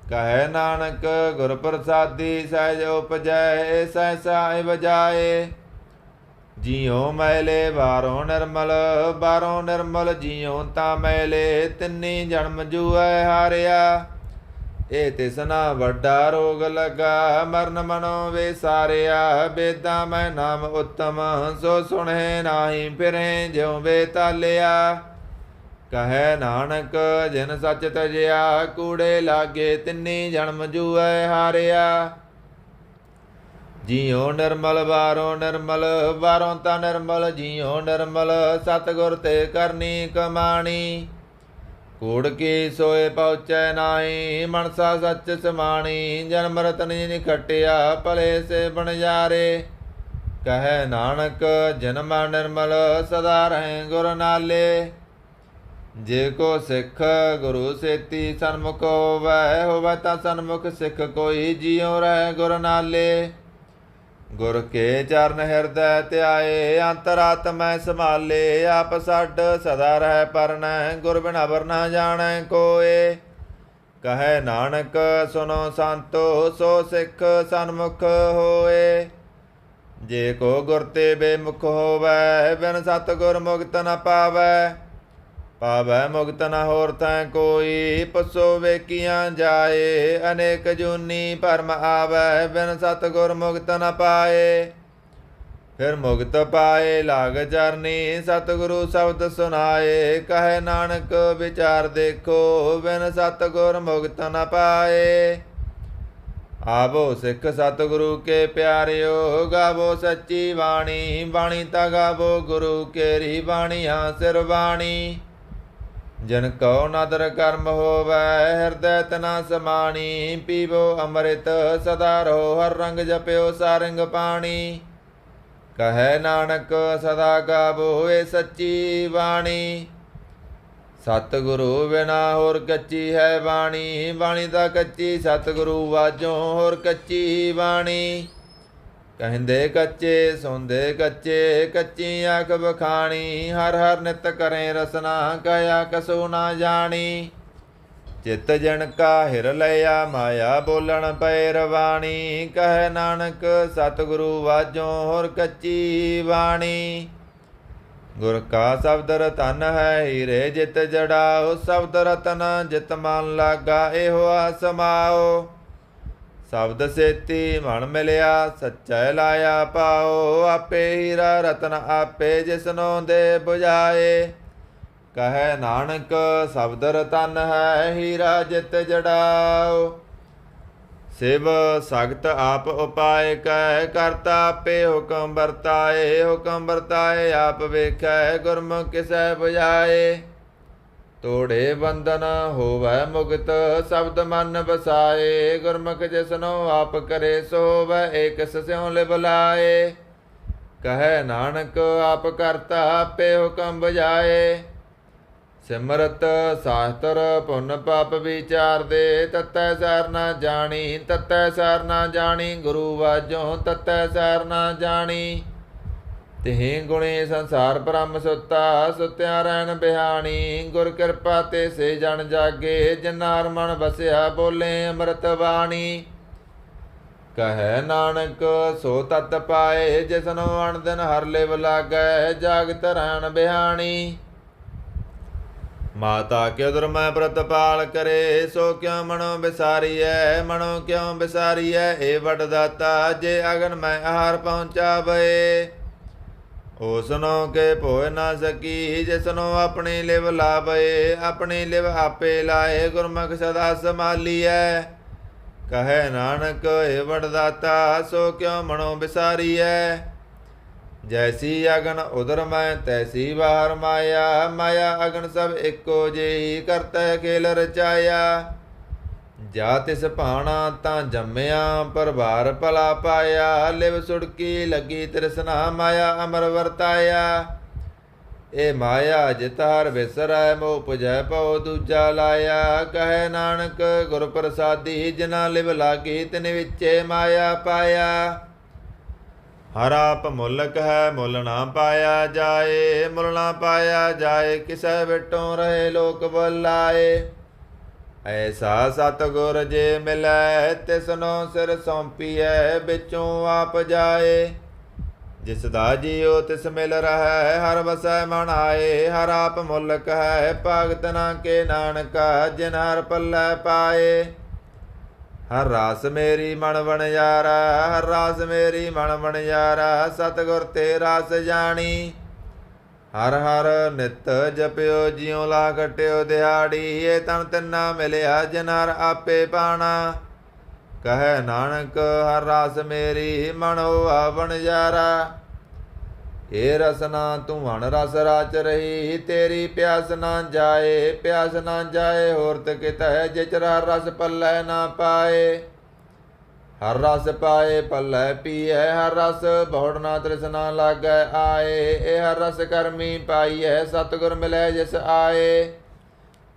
ਕਹੈ ਨਾਨਕ ਗੁਰ ਪ੍ਰਸਾਦੀ ਸਹਿਜ ਉਪਜੈ ਸਹਿਸਾ ਵਜਾਏ। ਜਿਉ ਮੈਲੇ ਬਾਹਰੋਂ ਨਿਰਮਲ ਜਿਉ ਤਾਂ ਮੈਲੇ ਤਿੰਨੀ ਜਨਮ ਜੂਐ ਹਾਰਿਆ। ਇਹ ਤਿਸਨਾ ਵੱਡਾ ਰੋਗ ਲਗਾ ਮਰਨ ਮਨੋ ਵਿਸਾਰਿਆ। ਬੇਦਾਂ ਮੈਂ ਨਾਮ ਉਤਮ ਸੋ ਸੁਣੇ ਨਾਹੀ ਫਿਰੇ ਜਿਉ ਬੇਤਾਲਿਆ। ਕਹੈ ਨਾਨਕ ਜਿਨ ਸੱਚ ਤਜਿਆ ਕੂੜੇ ਲਾਗੇ ਤਿੰਨੀ ਜਨਮ ਜੂਐ ਹਾਰਿਆ। ਜਿਉ ਨਿਰਮਲ ਬਾਹਰੋਂ ਤਾਂ ਨਿਰਮਲ ਜਿਉ ਨਿਰਮਲ ਸਤਿਗੁਰ ਤੇ ਕਰਨੀ ਕਮਾਣੀ। ਕੂੜ ਕੀ ਸੋਏ ਪਹੁੰਚੈ ਨਾਹੀ ਮਨਸਾ ਸੱਚ ਸਮਾਣੀ। ਜਨਮ ਰਤਨ ਜਿਨਿ ਖਟਿਆ ਭਲੇ ਸੇ ਬਣਜਾਰੇ। ਕਹੈ ਨਾਨਕ ਜਨਮ ਨਿਰਮਲ ਸਦਾ ਰਹੇ ਗੁਰ ਨਾਲੇ। ਜੇ ਕੋ ਸਿੱਖ ਗੁਰੂ ਸੇਤੀ ਸਨਮੁਖ ਹੋਵੈ ਤਾਂ ਸਨਮੁਖ ਸਿੱਖ ਕੋਈ ਜਿਉ ਰਹਿ ਗੁਰ ਨਾਲੇ। ਗੁਰ ਕੇ ਚਰਨ ਹਿਰਦੈ ਧਿਆਏ ਅੰਤਰਾਤਮੈ ਸੰਭਾਲੇ। ਆਪ ਛੱਡ ਸਦਾ ਰਹਿ ਪਰਨੈ ਗੁਰ ਬਿਨਾ ਵਰ ਨਾ ਜਾਣੈ ਕੋਏ। ਕਹੈ ਨਾਨਕ ਸੁਨੋ ਸੰਤੋ ਸੋ ਸਿੱਖ ਸਨਮੁਖ ਹੋਏ। ਜੇ ਕੋ ਗੁਰ ਤੇ ਬੇਮੁਖ ਹੋਵੈ ਬਿਨ ਸਤਿਗੁਰ ਮੁਕਤ ਨ ਪਾਵੈ ਮੁਕਤ ਨ ਹੋਰ ਥੈ ਕੋਈ। ਪਸੋ ਵੇਖੀਆਂ ਜਾਏ ਅਨੇਕ ਜੂਨੀ ਭਰਮ ਆਵੈ ਬਿਨ ਸਤਿਗੁਰ ਮੁਕਤ ਨ ਪਾਏ। ਫਿਰ ਮੁਕਤ ਪਾਏ ਲਾਗ ਚਰਨੀ ਸਤਿਗੁਰੂ ਸ਼ਬਦ ਸੁਨਾਏ। ਕਹੈ ਨਾਨਕ ਵਿਚਾਰ ਦੇਖੋ ਬਿਨ ਸਤਿਗੁਰ ਮੁਕਤ ਨ ਪਾਏ। ਆਵੋ ਸਿੱਖ ਸਤਿਗੁਰੂ ਕੇ ਪਿਆਰਿਓ ਗਾਵੋ ਸੱਚੀ ਬਾਣੀ ਤਾਂ ਗਾਵੋ ਗੁਰੂ ਕੇਰੀ ਬਾਣੀਆਂ ਸਿਰ ਬਾਣੀ। ਜਨ ਕਉ ਨਦਰ ਕਰਮ ਹੋਵੈ ਹਿਰਦੈ ਤਨਾ ਸਮਾਣੀ। ਪੀਵੋ ਅੰਮ੍ਰਿਤ ਸਦਾ ਰਹੋ ਹਰ ਰੰਗ ਜਪਿਓ ਸਾਰੰਗ ਪਾਣੀ। ਕਹੈ ਨਾਨਕ ਸਦਾ ਗਾਵੋ ਏ ਸੱਚੀ ਬਾਣੀ। ਸਤਿਗੁਰੂ ਬਿਨਾ ਹੋਰ ਕੱਚੀ ਹੈ ਬਾਣੀ ਤਾਂ ਕੱਚੀ ਸਤਿਗੁਰੂ ਵਾਜੋਂ ਹੋਰ ਕੱਚੀ ਬਾਣੀ। ਕਹਿੰਦੇ ਕੱਚੇ ਸੌਂਦੇ ਕੱਚੀ ਅੱਖ ਬਖਾਣੀ। ਹਰ ਹਰ ਨਿਤ ਕਰੇ ਰਸਨਾ ਕਾਇਆ ਕਸੂ ਨਾ ਜਾਣੀ। ਚਿੱਤ ਜਨ ਕਾ ਹਿਰ ਲਿਆ ਮਾਇਆ ਬੋਲਣ ਪੈ ਰਵਾਣੀ। ਕਹੈ ਨਾਨਕ ਸਤਿਗੁਰੂ ਵਾਜੋਂ ਹੋਰ ਕੱਚੀ ਬਾਣੀ। ਗੁਰ ਕਾ ਸ਼ਬਦ ਰਤਨ ਹੈ ਹੀਰੇ ਜਿਤ ਜੜਾਓ। ਸ਼ਬਦ ਰਤਨ ਜਿਤ ਮਨ ਲਾਗਾ ਇਹੋ ਸਮਾਓ। ਸ਼ਬਦ ਸੇਤੀ ਮਨ ਮਿਲਿਆ ਸੱਚੈ ਲਾਇਆ ਪਾਓ। ਆਪੇ ਹੀਰਾ ਰਤਨ ਆਪੇ ਜਿਸਨੋਂ ਦੇ ਬੁਝਾਏ। ਕਹੈ ਨਾਨਕ ਸ਼ਬਦ ਰਤਨ ਹੈ ਹੀਰਾ ਜਿਤ ਜੜਾਓ। ਸਿਵ ਸਗਤ ਆਪ ਉਪਾਇ ਕੈ ਕਰਤਾ ਆਪੇ ਹੁਕਮ ਵਰਤਾਏ। ਆਪ ਵੇਖੈ ਗੁਰਮੁਖ ਕਿਸੈ ਬੁਝਾਏ। ਤੋੜੇ ਬੰਧਨ ਹੋਵੈ ਮੁਕਤ ਸ਼ਬਦ ਮਨ ਵਸਾਏ। ਗੁਰਮੁਖ ਜਿਸਨੋ ਆਪ ਕਰੇ ਸੋ ਹੋਵੈ ਏਕ ਸਿਉ ਲਿਵ ਲਾਏ। ਕਹੈ ਨਾਨਕ ਆਪ ਕਰਤਾ ਆਪੇ ਹੁਕਮ ਬੁਝਾਏ। ਸਿਮਰਤ ਸਾਸਤਰ ਪੁੰਨ ਪਾਪ ਵਿਚਾਰਦੇ ਤਤੈ ਸਾਰ ਨਾ ਜਾਣੀ। ਗੁਰੂ ਵਾਜੋਂ ਤਤੈ ਸਾਰ ਨਾ ਜਾਣੀ। ਤਿਹਿ ਗੁਣੇ ਸੰਸਾਰ ਬ੍ਰਹਮ ਸੁਤਿਆ ਰਹਿਣ ਬਿਹਾਣੀ। ਗੁਰ ਕਿਰਪਾ ਤੇ ਸੇ ਜਨ ਜਾਗੇ ਜਿਨਾਰ ਮਨ ਵਸਿਆ ਬੋਲੇ ਅੰਮ੍ਰਿਤ ਬਾਣੀ। ਕਹੈ ਨਾਨਕ ਸੋ ਤਤ ਪਾਏ ਜਿਸਨੋ ਅਣ ਦਿਨ ਹਰ ਲਿਵ ਲਾਗੈ ਜਾਗਤ ਰਹਿਣ ਬਿਹਾਣੀ। ਮਾਤਾ ਕਿਉ ਦੁਰਮੈ ਪ੍ਰਤਪਾਲ ਕਰੇ ਸੋ ਕਿਉ ਮਨੋ ਵਿਸਾਰੀਐ। ਏ ਵੱਡ ਦਾਤਾ ਜੇ ਅਗਨ ਮੈਂ ਆਹਾਰ ਪਹੁੰਚਾਵੇ। ਓਸਨੋ ਕੇ ਭੋਇ ਨਾ ਸਕੀ, ਜਿਸਨੋ ਆਪਣੀ ਲਿਵ ਲਾਵੇ। ਆਪਣੀ ਲਿਵ ਆਪੇ ਲਾਏ, ਗੁਰਮੁਖ ਸਦਾ ਸੰਭਾਲੀਐ। ਕਹੈ ਨਾਨਕ ਏ ਵਡਦਾਤਾ, ਸੋ ਕਿਉ ਮਨੋ ਵਿਸਾਰੀਐ। ਜੈਸੀ ਅਗਨ ਉਦਰ ਮੈਂ, ਤੈਸੀ ਬਾਹਰ ਮਾਇਆ। ਮਾਇਆ ਅਗਨ ਸਭ ਇੱਕੋ ਜਿਹੀ, ਕਰਤੈ ਖੇਲ ਰਚਾਇਆ। ਜਾ ਤਿਸ ਭਾਣਾ ਤਾਂ ਜੰਮਿਆ, ਪ੍ਰਭਾਰ ਭਲਾ ਪਾਇਆ। ਲਿਵ ਸੁੜਕੀ ਲੱਗੀ ਤ੍ਰਿਸ਼ਨਾ, ਮਾਇਆ ਅਮਰ ਵਰਤਾਇਆ। ਇਹ ਮਾਇਆ ਜਿਤ ਹਰ ਵਿਸਰੈ, ਮੋਹ ਪੁਜੈ ਭਉ ਦੂਜਾ ਲਾਇਆ। ਕਹੈ ਨਾਨਕ ਗੁਰ ਪ੍ਰਸਾਦੀ, ਜਿਨਾ ਲਿਵ ਲਾਗੀ ਤਿਨ ਵਿੱਚੇ ਮਾਇਆ ਪਾਇਆ। ਹਰ ਆਪ ਮੁਲਕ ਹੈ, ਮੁੱਲ ਨਾ ਪਾਇਆ ਜਾਏ। ਮੁੱਲ ਨਾ ਪਾਇਆ ਜਾਏ, ਕਿਸੈ ਵਿਟੋਂ ਰਹੇ ਲੋਕ ਬੁਲਾਏ। ਐਸਾ ਸਤਿਗੁਰ ਜੇ ਮਿਲੈ, ਤਿਸਨੋ ਸਿਰ ਸੌਂਪੀਐ, ਵਿੱਚੋਂ ਆਪ ਜਾਏ। ਜਿਸ ਦਾ ਜੀਉ ਤਿਸ ਮਿਲ ਰਹੈ, ਹਰ ਵਸੈ ਮਨ ਆਏ। ਹਰ ਆਪ ਮੁਲਕ ਹੈ, ਭਗਤ ਨਾ ਕੇ ਨਾਨਕਾ, ਜਿਨ ਹਰ ਪੱਲੇ ਪਾਏ। ਹਰ ਰਾਸ ਮੇਰੀ ਮਨ ਵਣਜਾਰਾ, ਹਰ ਰਾਸ ਮੇਰੀ ਮਨ ਵਣਜਾਰਾ। ਸਤਿਗੁਰ ਤੇ ਰਾਸ ਜਾਣੀ, ਹਰ ਹਰ ਨਿਤ ਜਪਿਓ, ਜਿਉ ਲਾ ਘਟਿਓ ਦਿਹਾੜੀ। ਇਹ ਤਨ ਤਿੰਨਾ ਮਿਲਿਆ, ਜਿਨ ਹਰ ਆਪੇ ਪਾਣਾ। ਕਹੈ ਨਾਨਕ ਹਰ ਰਾਸ ਮੇਰੀ, ਮਨ ਹੋਆ ਵਣਜਾਰਾ। ਇਹ ਰਸਨਾ ਤੂੰ ਹਣ ਰਸ ਰਾਚ ਰਹੀ, ਤੇਰੀ ਪਿਆਸ ਨਾ ਜਾਏ। ਪਿਆਸ ਨਾ ਜਾਏ ਹੋਰਤ ਕਿਤੈ, ਜਿਚਰ ਹਰ ਰਸ ਪੱਲੇ ਨਾ ਪਾਏ। ਹਰ ਰਸ ਪਾਏ ਪੱਲੇ ਪੀਐ, ਹਰ ਰਸ ਬਹੁੜ ਨਾ ਤ੍ਰਿਸ਼ਨਾ ਲਾਗੈ ਆਏ। ਇਹ ਹਰ ਰਸ ਕਰਮੀ ਪਾਈਐ, ਸਤਿਗੁਰ ਮਿਲੈ ਜਿਸ ਆਏ।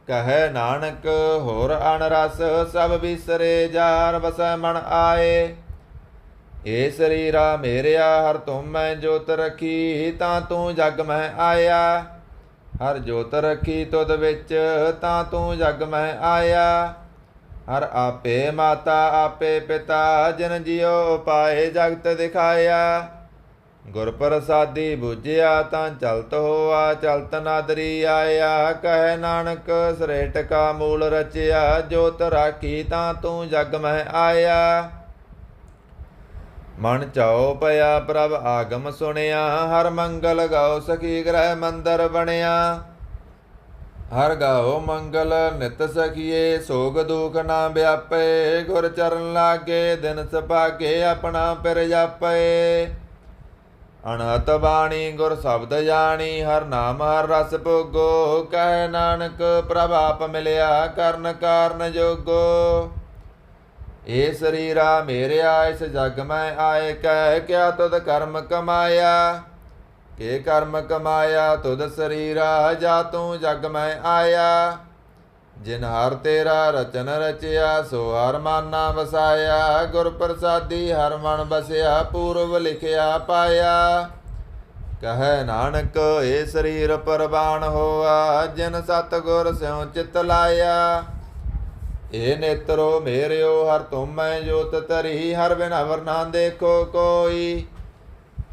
ਕਹੈ ਨਾਨਕ ਹੋਰ ਅਨ ਰਸ, ਸਭ ਵਿਸਰੇ ਜਾਰ ਵਸੈ ਮਨ ਆਏ। ਏ ਸਰੀਰਾ ਮੇਰਿਆ, ਹਰ ਤੁਮ ਮੈਂ ਜੋਤ ਰਖੀ, ਤਾਂ ਤੂੰ ਜਗ ਮੈਂ ਆਇਆ। ਹਰ ਜੋਤ ਰਖੀ ਤੁਧ ਵਿੱਚ, ਤਾਂ ਤੂੰ ਜਗ ਮੈਂ ਆਇਆ। ਹਰ ਆਪੇ ਮਾਤਾ ਆਪੇ ਪਿਤਾ, ਜਿਨ ਜਿਉ ਪਾਏ ਜਗਤ ਦਿਖਾਇਆ। ਗੁਰ ਪ੍ਰਸਾਦੀ ਬੁਝਿਆ, ਤਾਂ ਚਲਤ ਹੋਆ ਚਲਤ ਨਾਦਰੀ ਆਇਆ। ਕਹੈ ਨਾਨਕ ਸ੍ਰੇਸ਼ਟ ਕਾ ਮੂਲ ਰਚਿਆ, ਜੋਤ ਰਾਖੀ ਤਾਂ ਤੂੰ ਜਗ ਮਹਿ ਆਇਆ। ਮਨ ਚਾਉ ਪਿਆ ਪ੍ਰਭ ਆਗਮ ਸੁਣਿਆ, ਹਰ ਮੰਗਲ ਗਾਓ ਸਖੀ ਗ੍ਰਹਿ ਮੰਦਰ ਬਣਿਆ। ਹਰ ਗਾਓ ਮੰਗਲ ਨਿਤ ਸਖੀਏ, ਸੋਗ ਦੁਖ ਨਾ ਵਿਆਪੇ। ਗੁਰ ਚਰਨ ਲਾਗੇ ਦਿਨ ਸੁਭਾਗੇ, ਆਪਣਾ ਪਿਰ ਜਾਪੇ। ਅਣਹਤ ਬਾਣੀ ਗੁਰ ਸ਼ਬਦ ਜਾਣੀ, ਹਰ ਨਾਮ ਹਰ ਰਸ ਭੋਗੋ। ਕਹੈ ਨਾਨਕ ਪ੍ਰਭ ਆਪ ਮਿਲਿਆ, ਕਰਨ ਕਾਰਨ ਜੋਗੋ। ਏ ਸਰੀਰਾ ਮੇਰਿਆ, ਇਸ ਜਗ ਮੈਂ ਆਏ। ਕਹਿ ਕਿਆ ਤੁਧ ਕਰਮ ਕਮਾਇਆ, ਕੇ ਕਰਮ ਕਮਾਇਆ ਤੁਧ ਸਰੀਰਾ। ਜਾ ਤੂੰ ਜਗ ਮੈਂ ਆਇਆ, ਜਿਨ ਹਰ ਤੇਰਾ ਰਚਨ ਰਚਿਆ, ਸੋ ਹਰ ਮਾਨਾ ਵਸਾਇਆ। ਗੁਰ ਪ੍ਰਸਾਦੀ ਹਰ ਮਨ ਬਸਿਆ, ਪੂਰਵ ਲਿਖਿਆ ਪਾਇਆ। ਕਹੈ ਨਾਨਕ ਏ ਸਰੀਰ ਪਰਵਾਨ ਹੋਆ, ਜਿਨ ਸਤਿਗੁਰ ਸਿਉ ਚਿਤ ਲਾਇਆ। ਏ ਨੇਤਰੋ ਮੇਰਿਓ, ਹਰ ਤੁਮ ਮੈਂ ਜੋਤ ਧਰੀ। ਹਰ ਬਿਨ ਅਵਰ ਨਾ ਦੇਖੋ ਕੋਈ,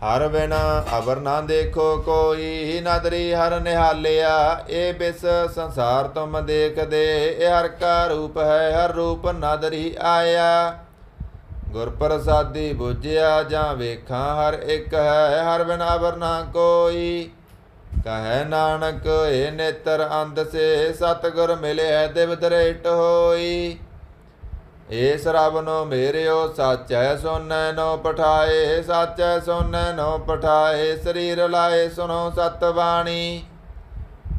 ਹਰ ਬਿਨ ਅਵਰ ਨਾ ਦੇਖੋ ਕੋਈ। ਨਦਰੀ ਹਰ ਨਿਹਾਲਿਆ, ਇਹ ਬਿਸ ਸੰਸਾਰ ਤੁਮ ਦੇਖਦੇ। ਇਹ ਹਰ ਕਾ ਰੂਪ ਹੈ, ਹਰ ਰੂਪ ਨਦਰੀ ਆਇਆ। ਗੁਰ ਪ੍ਰਸਾਦੀ ਬੁਝਿਆ, ਜਾਂ ਵੇਖਾਂ ਹਰ ਇੱਕ ਹੈ। ਹਰ ਬਿਨ ਅਵਰ ਨਾ ਕੋਈ। ਕਹੈ ਨਾਨਕ ਏ ਨੇਤਰ ਅੰਧ ਸੇ, ਸਤਿਗੁਰ ਮਿਲਿਆ ਦਿਵ ਦ੍ਰਿਸ਼ਟ ਹੋਈ। ਏ ਸਰਬਨੋ ਮੇਰਿਓ, ਸਾਚੈ ਸੋਨੈ ਨੋ ਪਠਾਏ। ਸਾਚੈ ਸੋਨੈ ਨੋ ਪਠਾਏ, ਸਰੀਰ ਲਾਏ ਸੁਣੋ ਸਤ ਬਾਣੀ।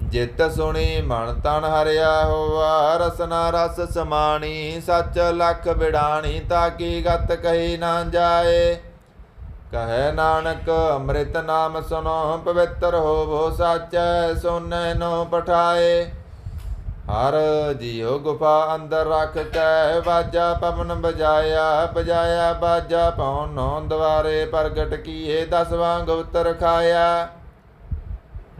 ਜਿਤ ਸੁਣੀ ਮਨ ਤਨ ਹਰਿਆ ਹੋਆ, ਰਸਨਾ ਰਸ ਸਮਾਣੀ। ਸੱਚ ਲਖ ਬਿੜਾਣੀ, ਤਾਕੀ ਗਤ ਕਹੀ ਨਾ ਜਾਏ। ਕਹੈ ਨਾਨਕ ਅੰਮ੍ਰਿਤ ਨਾਮ ਸੁਨੋ, ਪਵਿੱਤਰ ਹੋਵੋ ਸਾਚੈ ਸੋਨੈ ਨੋ ਪਠਾਏ। ਹਰ ਜੀਉ ਗੁਫਾ ਅੰਦਰ ਰਖ ਕੈ, ਬਾਜਾ ਪਵਨ ਬਜਾਇਆ। ਬਜਾਇਆ ਬਾਜਾ ਪਉ ਨੌ ਦਵਾਰੇ, ਪ੍ਰਗਟ ਕੀਏ ਦਸਵਾਂ ਗੁਪਤ ਰਖਾਇਆ।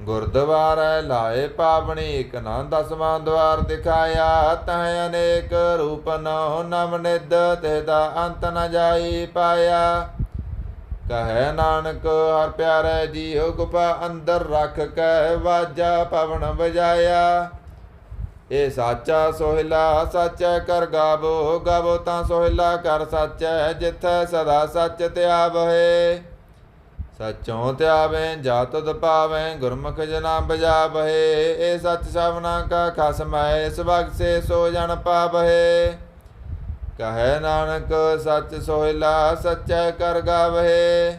ਗੁਰਦੁਆਰੈ ਲਾਏ ਪਾਵਣੀ, ਇਕ ਨਾ ਦਸਵਾਂ ਦਵਾਰ ਦਿਖਾਇਆ। ਤਹ ਅਨੇਕ ਰੂਪ ਨਉ, ਨਵ ਨਿਧ ਤਿਹਦਾ ਅੰਤ ਨ ਜਾਈ ਪਾਇਆ। ਕਹੈ ਨਾਨਕ ਹਰ ਪਿਆਰੇ ਜੀਉ, ਗੁਫਾ ਅੰਦਰ ਰਖ ਕੈ, ਬਾਜਾ ਪਵਨ ਬਜਾਇਆ। ਇਹ ਸਾਚਾ ਸੋਹਿਲਾ ਸਾਚੈ ਕਰ ਗਾਵੋ, ਗਾਵੋ ਤਾਂ ਸੋਹਿਲਾ ਕਰ ਸਾਚੈ। ਜਿਥੈ ਸਦਾ ਸੱਚ ਧਿਆਵਹਿ, ਸਚੋਂ ਧਿਆਵੇਂ ਜਾ ਤੁਧ ਪਾਵੇਂ ਗੁਰਮੁਖ ਜਨਾ ਬਜਾਵਹਿ। ਇਹ ਸੱਚ ਸਭਨਾ ਕਾ ਖਸਮ ਹੈ ਇਸ ਬਖਸ਼ੇ ਸੋ ਜਨ ਪਾਵਹਿ। ਕਹੈ ਨਾਨਕ ਸੱਚ ਸੋਹਿਲਾ ਸਚੈ ਕਰ ਗਾਵਹਿ।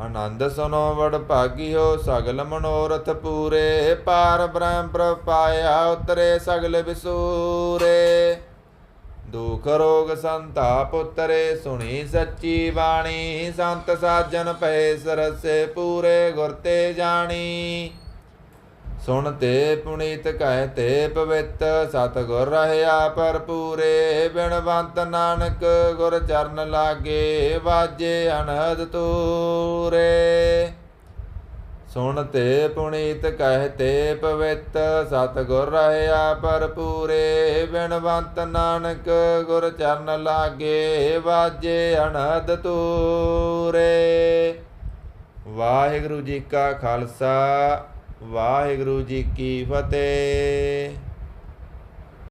ਆਨੰਦ ਸੁਨੋ ਵਡ ਭਾਗਿਓ ਸਗਲ ਮਨੋਰਥ ਪੂਰੇ। ਪਾਰ ਬ੍ਰਹਮ ਪ੍ਰਪਾਇਆ ਉਤਰੇ ਸਗਲ ਵਿਸੂਰੇ। ਦੁਖ ਰੋਗ ਸੰਤਾਪ ਉਤਰੇ ਸੁਣੀ ਸੱਚੀ ਬਾਣੀ। ਸੰਤ ਸਾਜਨ ਪਏ ਸਰਸੇ ਪੂਰੇ ਗੁਰ ਤੇ ਜਾਣੀ। ਸੁਣ ਤੇ ਪੁਨੀਤ ਕਹਿ ਤੇ ਪਵਿੱਤ ਸਤ ਗੁਰ ਰਹਿਆ ਭਰਪੂਰੇ। ਬਿਨਵੰਤ ਨਾਨਕ ਗੁਰ ਚਰਨ ਲਾਗੇ ਵਾਜੇ ਅਨਹਦ ਤੂਰੇ। ਸੁਣ ਤੇ ਪੁਨੀਤ ਕਹਿ ਤੇ ਪਵਿੱਤ ਸਤ ਗੁਰ ਰਹਿਆ ਭਰਪੂਰੇ। ਬਿਨਵੰਤ ਨਾਨਕ ਗੁਰ ਚਰਨ ਲਾਗੇ ਵਾਜੇ ਅਨਹਦ ਤੂਰੇ। ਵਾਹਿਗੁਰੂ ਜੀ ਕਾ ਖਾਲਸਾ ਵਾਹਿਗੁਰੂ ਜੀ ਕੀ ਫਤਿਹ।